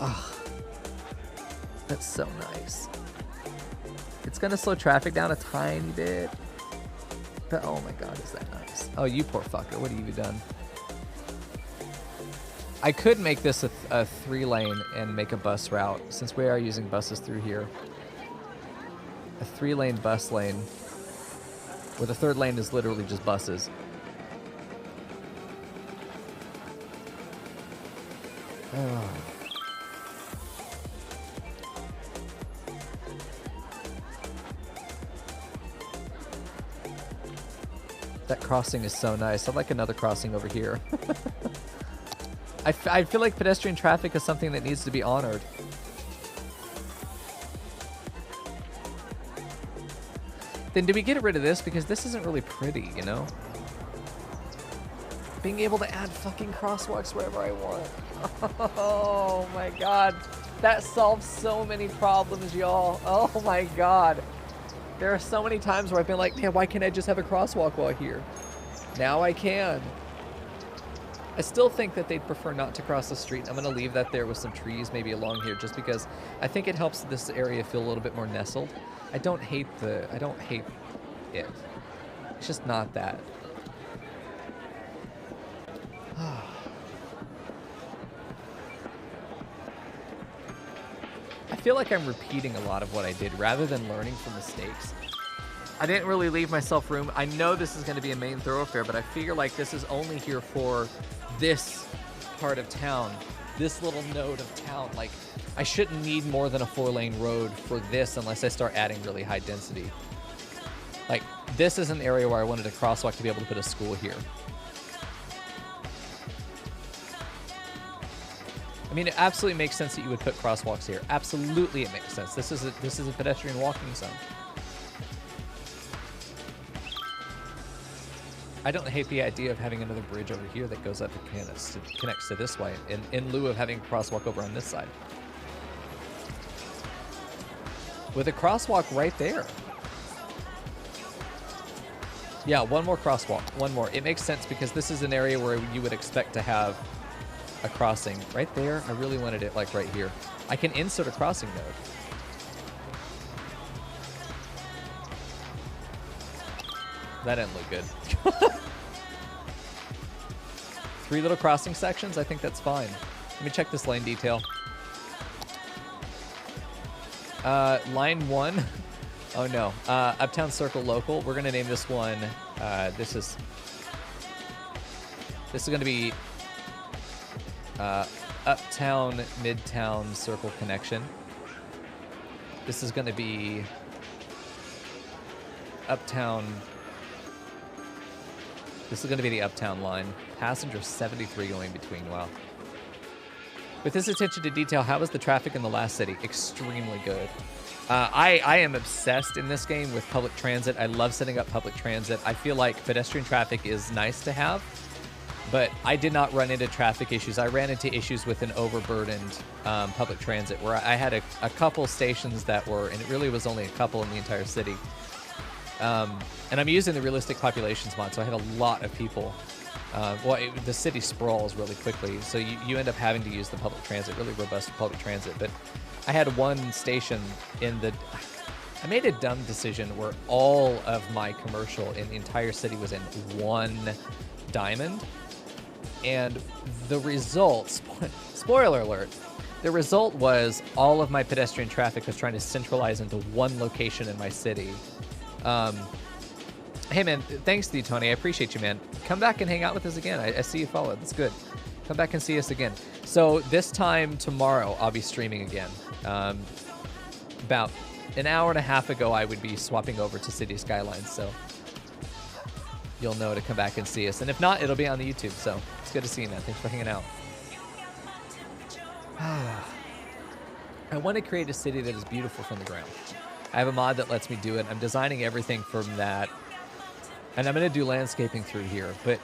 Oh, that's so nice. It's going to slow traffic down a tiny bit. But oh my god, is that nice. Oh, you poor fucker. What have you done? I could make this a 3-lane and make a bus route, since we are using buses through here. A 3-lane bus lane. where the third lane is literally just buses. Oh. That crossing is so nice. I'd like another crossing over here. I feel like pedestrian traffic is something that needs to be honored. Then do we get rid of this? Because this isn't really pretty, you know? Being able to add fucking crosswalks wherever I want. Oh my god. That solves so many problems, y'all. Oh my god. There are so many times where I've been like, man, why can't I just have a crosswalk while here? Now I can. I still think that they'd prefer not to cross the street. I'm going to leave that there with some trees maybe along here just because I think it helps this area feel a little bit more nestled. I don't hate it. It's just not that. I feel like I'm repeating a lot of what I did rather than learning from mistakes. I didn't really leave myself room. I know this is going to be a main thoroughfare, but I figure like this is only here for this part of town, this little node of town. Like, I shouldn't need more than a 4-lane road for this unless I start adding really high density. Like, this is an area where I wanted a crosswalk to be able to put a school here. I mean, it absolutely makes sense that you would put crosswalks here. Absolutely, it makes sense. This is a pedestrian walking zone. I don't hate the idea of having another bridge over here that goes up and connects to this way, in lieu of having a crosswalk over on this side. With a crosswalk right there. Yeah, one more crosswalk. One more. It makes sense because this is an area where you would expect to have a crossing. Right there, I really wanted it like right here. I can insert a crossing node. That didn't look good. 3 little crossing sections, I think that's fine. Let me check this lane detail. Line 1. Oh no. Uptown Circle Local. We're gonna name this one. This is gonna be Uptown Midtown Circle Connection. This is gonna be Uptown. This is going to be the Uptown line. Passenger 73 going between. Wow. With this attention to detail, how was the traffic in the last city? Extremely good. I am obsessed in this game with public transit. I love setting up public transit. I feel like pedestrian traffic is nice to have, but I did not run into traffic issues. I ran into issues with an overburdened public transit where I had a couple stations that were, and it really was only a couple in the entire city. And I'm using the realistic populations mod, so I had a lot of people. The city sprawls really quickly, so you end up having to use the public transit, really robust public transit. But I had one station I made a dumb decision where all of my commercial in the entire city was in one diamond. And the result, spoiler alert, the result was all of my pedestrian traffic was trying to centralize into one location in my city. Hey man, thanks to you, Tony. I appreciate you, man. Come back and hang out with us again. I see you followed. That's good. Come back and see us again. So this time tomorrow, I'll be streaming again. About an hour and a half ago, I would be swapping over to City Skylines. So you'll know to come back and see us. And if not, it'll be on the YouTube. So it's good to see you, man. Thanks for hanging out. I want to create a city that is beautiful from the ground. I have a mod that lets me do it. I'm designing everything from that. And I'm going to do landscaping through here, but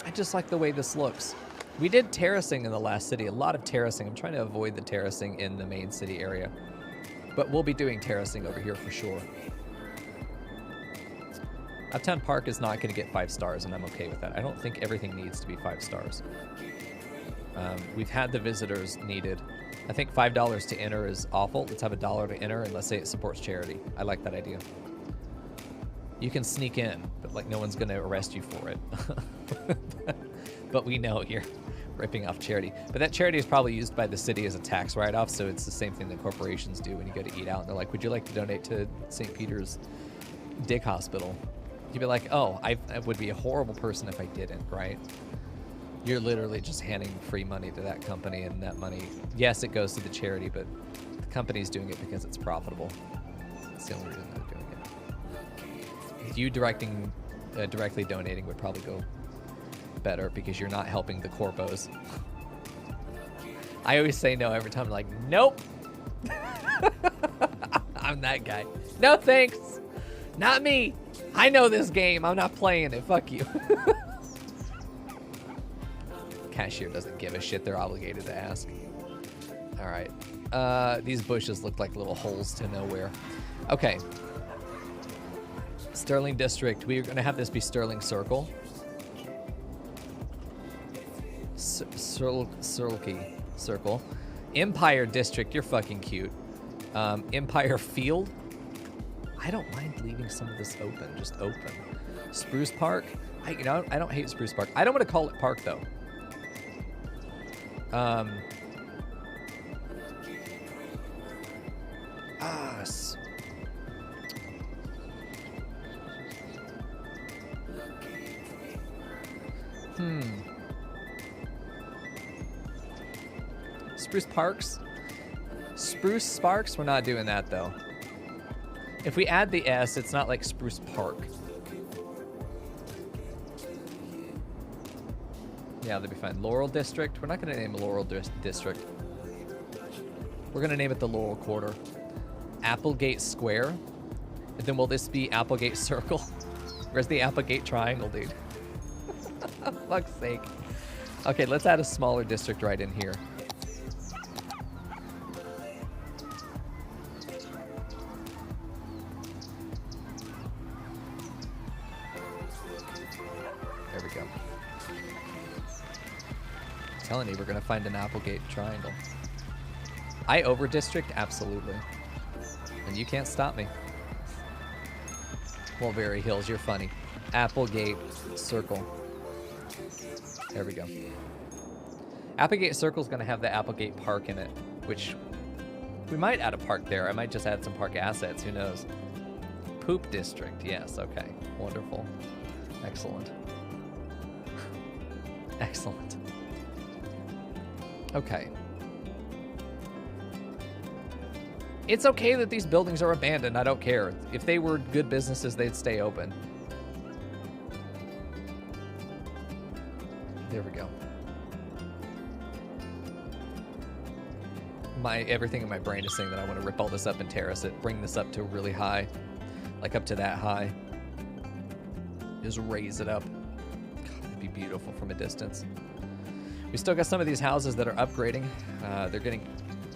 I just like the way this looks. We did terracing in the last city, a lot of terracing. I'm trying to avoid the terracing in the main city area, but we'll be doing terracing over here for sure. Uptown Park is not going to get 5 stars, and I'm okay with that. I don't think everything needs to be 5 stars. We've had the visitors needed. I think $5 to enter is awful. Let's have $1 to enter, and let's say it supports charity. I like that idea. You can sneak in, but like no one's going to arrest you for it. But we know ripping off charity. But that charity is probably used by the city as a tax write-off, so it's the same thing that corporations do when you go to eat out. And they're like, would you like to donate to St. Peter's Dick Hospital? You'd be like, oh, I would be a horrible person if I didn't, right? You're literally just handing free money to that company, and that money, yes, it goes to the charity, but the company's doing it because it's profitable. That's the only reason they're doing it. You directly donating would probably go better because you're not helping the corpos. I always say no every time. I'm like, nope. I'm that guy. No thanks. Not me. I know this game. I'm not playing it. Fuck you. Cashier doesn't give a shit. They're obligated to ask. All right. These bushes look like little holes to nowhere. Okay. Sterling District. We're going to have this be Sterling Circle. Circle. Empire District. You're fucking cute. Empire Field. I don't mind leaving some of this open. Just open. Spruce Park. I don't hate Spruce Park. I don't want to call it park though. Spruce Parks? Spruce Sparks? We're not doing that, though. If we add the S, it's not like Spruce Park. Yeah, that'd be fine. Laurel District? We're not going to name Laurel District. We're going to name it the Laurel Quarter. Applegate Square? And then will this be Applegate Circle? Where's the Applegate Triangle, dude? Fuck's sake. Okay, let's add a smaller district right in here. There we go. I'm telling you, we're going to find an Applegate Triangle. I over district? Absolutely. And you can't stop me. Mulberry Hills, you're funny. Applegate Circle. There we go. Applegate Circle is going to have the Applegate Park in it, which we might add a park there. I might just add some park assets. Who knows? Poop District. Yes. Okay. Wonderful. Excellent. Excellent. Okay. It's okay that these buildings are abandoned. I don't care. If they were good businesses, they'd stay open. There we go. Everything in my brain is saying that I want to rip all this up and terrace it. Bring this up to really high. Like up to that high. Just raise it up. God, that'd be beautiful from a distance. We still got some of these houses that are upgrading. They're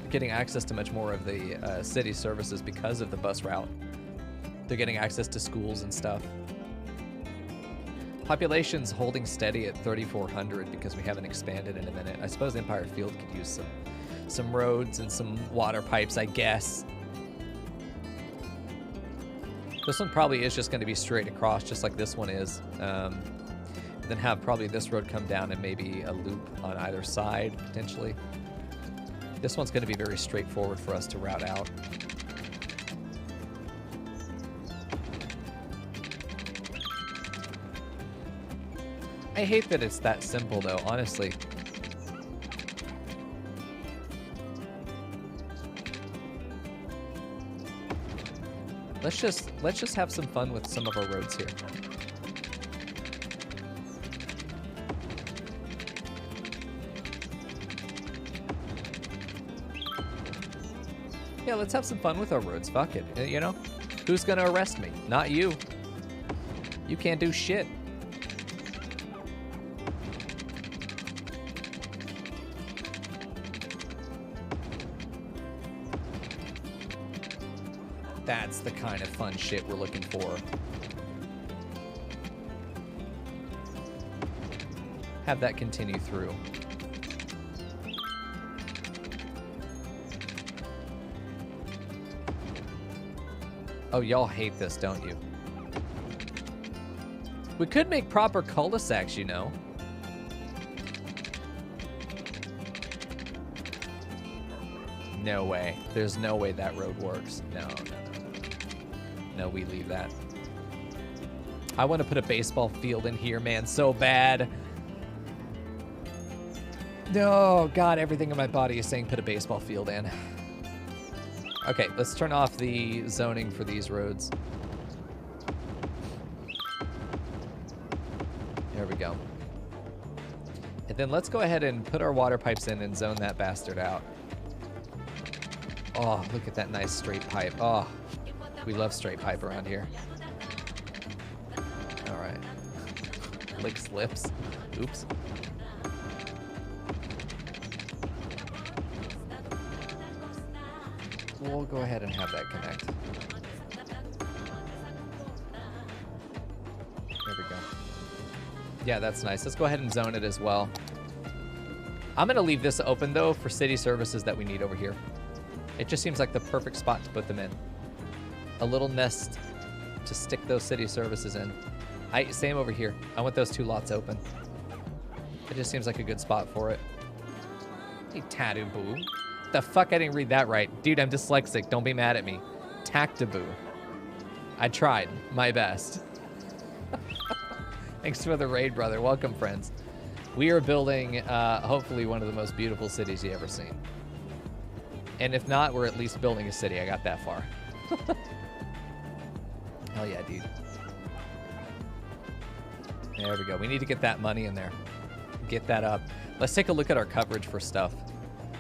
getting access to much more of the city services because of the bus route. They're getting access to schools and stuff. Population's holding steady at 3,400 because we haven't expanded in a minute. I suppose Empire Field could use some roads and some water pipes, I guess. This one probably is just going to be straight across, just like this one is. Then have probably this road come down and maybe a loop on either side, potentially. This one's going to be very straightforward for us to route out. I hate that it's that simple, though, honestly. Let's just have some fun with some of our roads here. Yeah, let's have some fun with our roads. Fuck it. You know? Who's gonna arrest me? Not you. You can't do shit. That's the kind of fun shit we're looking for. Have that continue through. Oh, y'all hate this, don't you? We could make proper cul-de-sacs, you know. No way. There's no way that road works. No, no, no, no, no. No, we leave that. I want to put a baseball field in here, man, so bad. No, God, everything in my body is saying put a baseball field in. Okay, let's turn off the zoning for these roads. There we go. And then let's go ahead and put our water pipes in and zone that bastard out. Oh, look at that nice straight pipe. Oh, we love straight pipe around here. All right. Licks lips. Oops. We'll go ahead and have that connect. There we go. Yeah, that's nice. Let's go ahead and zone it as well. I'm going to leave this open, though, for city services that we need over here. It just seems like the perfect spot to put them in. A little nest to stick those city services in. Same over here. I want those 2 lots open. It just seems like a good spot for it. Hey, tattoo boo. The fuck, I didn't read that right. Dude, I'm dyslexic. Don't be mad at me. Tactaboo. I tried my best. Thanks for the raid, brother. Welcome, friends. We are building, hopefully, one of the most beautiful cities you ever seen. And if not, we're at least building a city. I got that far. Hell yeah, dude. There we go. We need to get that money in there. Get that up. Let's take a look at our coverage for stuff.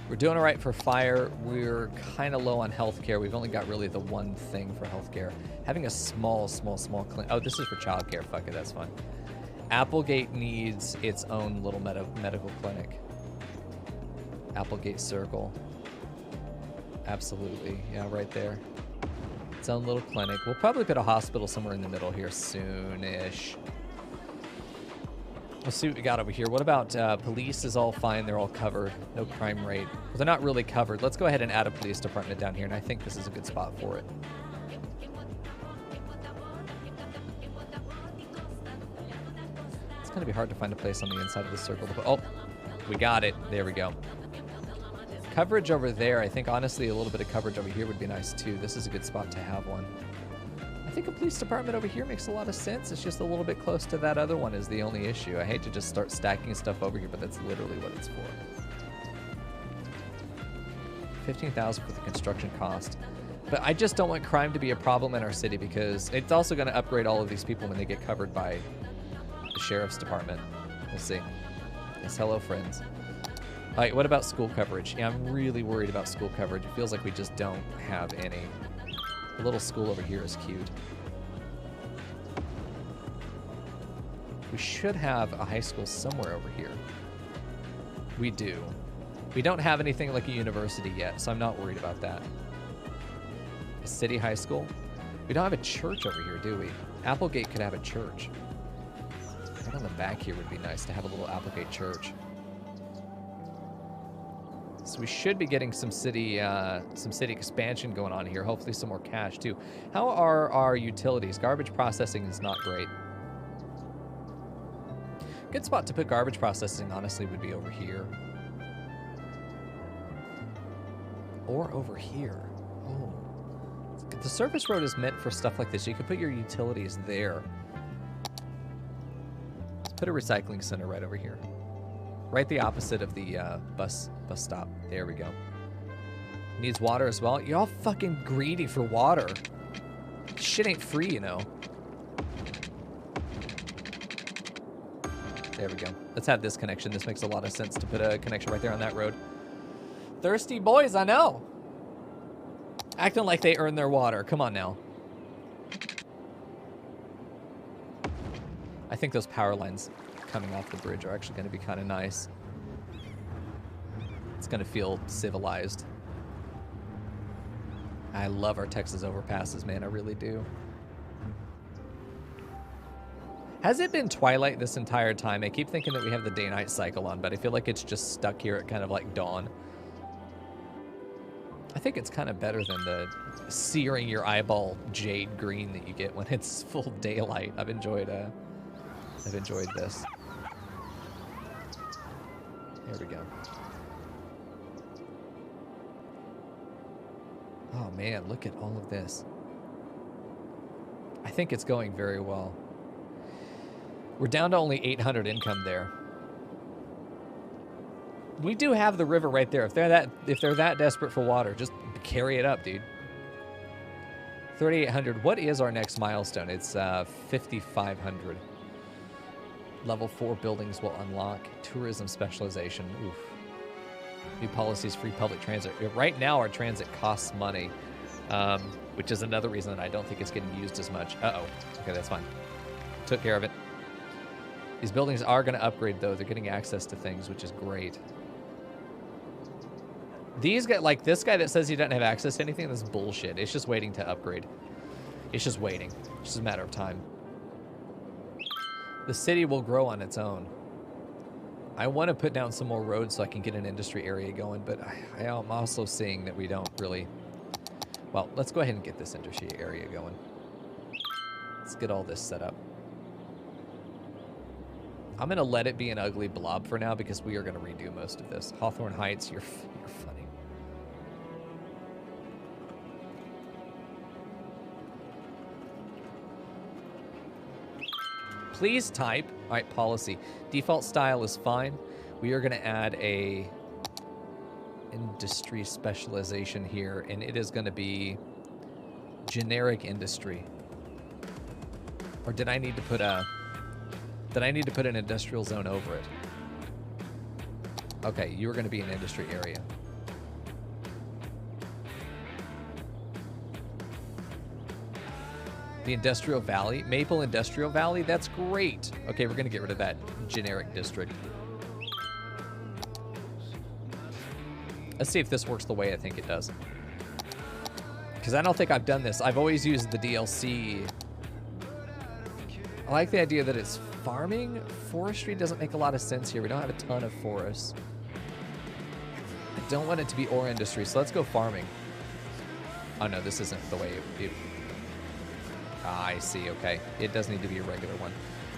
We're doing all right for fire. We're kind of low on healthcare. We've only got really the one thing for healthcare. Having a small clinic. Oh, this is for childcare. Fuck it, that's fine. Applegate needs its own little medical clinic. Applegate Circle. Absolutely. Yeah, right there. Its own little clinic. We'll probably put a hospital somewhere in the middle here soon-ish. Let's see what we got over here. What about police is all fine. They're all covered. No crime rate. Well, they're not really covered. Let's go ahead and add a police department down here, and I think this is a good spot for it. It's going to be hard to find a place on the inside of the circle. Oh, we got it. There we go. Coverage over there. I think, honestly, a little bit of coverage over here would be nice, too. This is a good spot to have one. I think a police department over here makes a lot of sense. It's just a little bit close to that other one is the only issue. I hate to just start stacking stuff over here, but that's literally what it's for. 15,000 for the construction cost. But I just don't want crime to be a problem in our city because it's also going to upgrade all of these people when they get covered by the sheriff's department. We'll see. Yes, hello, friends. All right, what about school coverage? Yeah, I'm really worried about school coverage. It feels like we just don't have any. A little school over here is cute. We should have a high school somewhere over here. We do. We don't have anything like a university yet, so I'm not worried about that. A city high school? We don't have a church over here, do we? Applegate could have a church. Right on the back here would be nice to have a little Applegate church. So we should be getting some city expansion going on here. Hopefully some more cash too. How are our utilities? Garbage processing is not great. Good spot to put garbage processing, honestly, would be over here. Or over here. Oh. The surface road is meant for stuff like this. You could put your utilities there. Let's put a recycling center right over here. Right the opposite of the bus stop. There we go. Needs water as well. You're all fucking greedy for water. Shit ain't free, you know. There we go. Let's have this connection. This makes a lot of sense to put a connection right there on that road. Thirsty boys, I know. Acting like they earn their water. Come on now. I think those power lines coming off the bridge are actually going to be kind of nice. It's going to feel civilized. I love our Texas overpasses, man. I really do. Has it been twilight this entire time? I keep thinking that we have the day-night cycle on, but I feel like it's just stuck here at kind of like dawn. I think it's kind of better than the searing your eyeball jade green that you get when it's full daylight. I've enjoyed this. There we go. Oh man, look at all of this. I think it's going very well. We're down to only 800 income there. We do have the river right there. If they're that desperate for water, just carry it up, dude. 3,800. What is our next milestone? It's 5,500. Level 4 buildings will unlock. Tourism specialization. Oof. New policies, free public transit. Right now, our transit costs money, which is another reason that I don't think it's getting used as much. Uh-oh. Okay, that's fine. Took care of it. These buildings are going to upgrade, though. They're getting access to things, which is great. These guys, like this guy that says he doesn't have access to anything, that's bullshit. It's just waiting to upgrade. It's just waiting. It's just a matter of time. The city will grow on its own. I want to put down some more roads so I can get an industry area going, but I am also seeing that we don't really... Well, let's go ahead and get this industry area going. Let's get all this set up. I'm going to let it be an ugly blob for now because we are going to redo most of this. Hawthorne Heights, you're funny. Please type. All right, policy. Default style is fine. We are going to add a industry specialization here, and it is going to be generic industry. Or did I need to put a... Did I need to put an industrial zone over it? Okay, you're going to be an industry area. The Industrial Valley. Maple Industrial Valley? That's great. Okay, we're going to get rid of that generic district. Let's see if this works the way I think it does. Because I don't think I've done this. I've always used the DLC. I like the idea that it's farming. Forestry doesn't make a lot of sense here. We don't have a ton of forests. I don't want it to be ore industry, so let's go farming. Oh no, this isn't the way it I see, okay. It does need to be a regular one.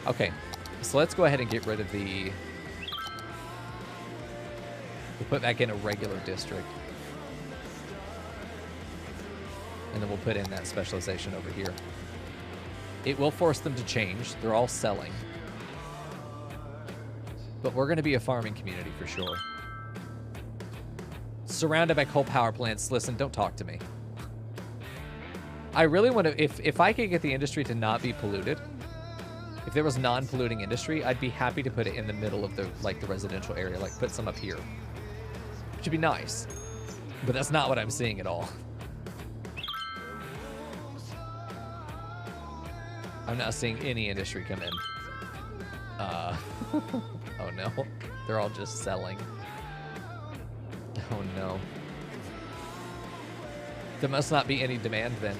Okay, so let's go ahead and get rid of the... We'll put back in a regular district. And then we'll put in that specialization over here. It will force them to change. They're all selling. But we're going to be a farming community for sure. Surrounded by coal power plants. Listen, don't talk to me. I really want to, if I could get the industry to not be polluted, if there was non-polluting industry, I'd be happy to put it in the middle of the residential area, like put some up here. Which would be nice. But that's not what I'm seeing at all. I'm not seeing any industry come in. Oh no. They're all just selling. Oh no. There must not be any demand then.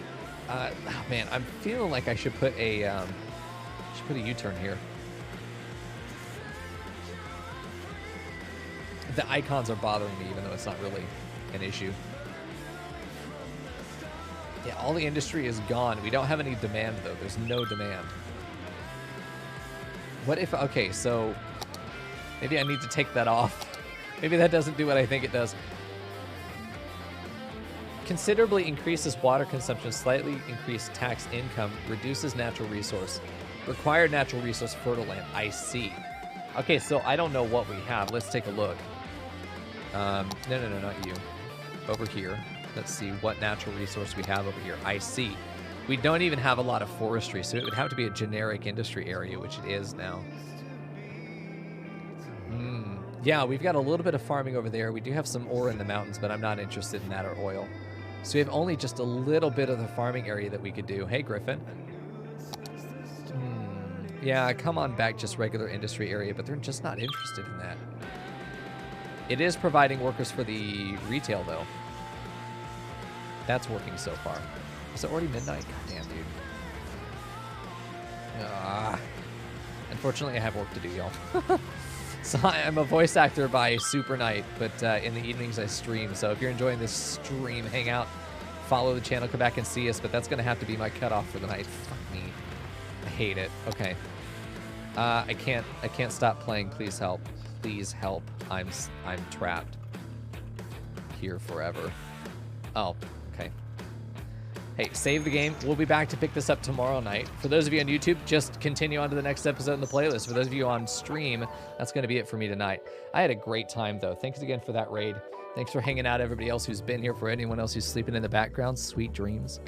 Oh man, I'm feeling like I should put a U-turn here. The icons are bothering me, even though it's not really an issue. Yeah, all the industry is gone. We don't have any demand, though. There's no demand. What if... Okay, so... Maybe I need to take that off. Maybe that doesn't do what I think it does. Considerably increases water consumption, slightly increased tax income, reduces natural resource. Required natural resource fertile land. I see. Okay, so I don't know what we have. Let's take a look. No, not you. Over here. Let's see what natural resource we have over here. I see. We don't even have a lot of forestry, so it would have to be a generic industry area, which it is now. Yeah, we've got a little bit of farming over there. We do have some ore in the mountains, but I'm not interested in that or oil. So we have only just a little bit of the farming area that we could do. Hey, Griffin. Yeah, come on back, just regular industry area, but they're just not interested in that. It is providing workers for the retail, though. That's working so far. Is it already midnight? God damn, dude. Unfortunately, I have work to do, y'all. So I'm a voice actor by super night, but in the evenings I stream. So if you're enjoying this stream, hang out, follow the channel, come back and see us. But that's gonna have to be my cutoff for the night. Fuck me. I hate it. Okay. I can't stop playing. Please help. Please help. I'm trapped here forever. Oh, okay. Hey, save the game. We'll be back to pick this up tomorrow night. For those of you on YouTube, just continue on to the next episode in the playlist. For those of you on stream, that's going to be it for me tonight. I had a great time, though. Thanks again for that raid. Thanks for hanging out, everybody else who's been here. For anyone else who's sleeping in the background, sweet dreams.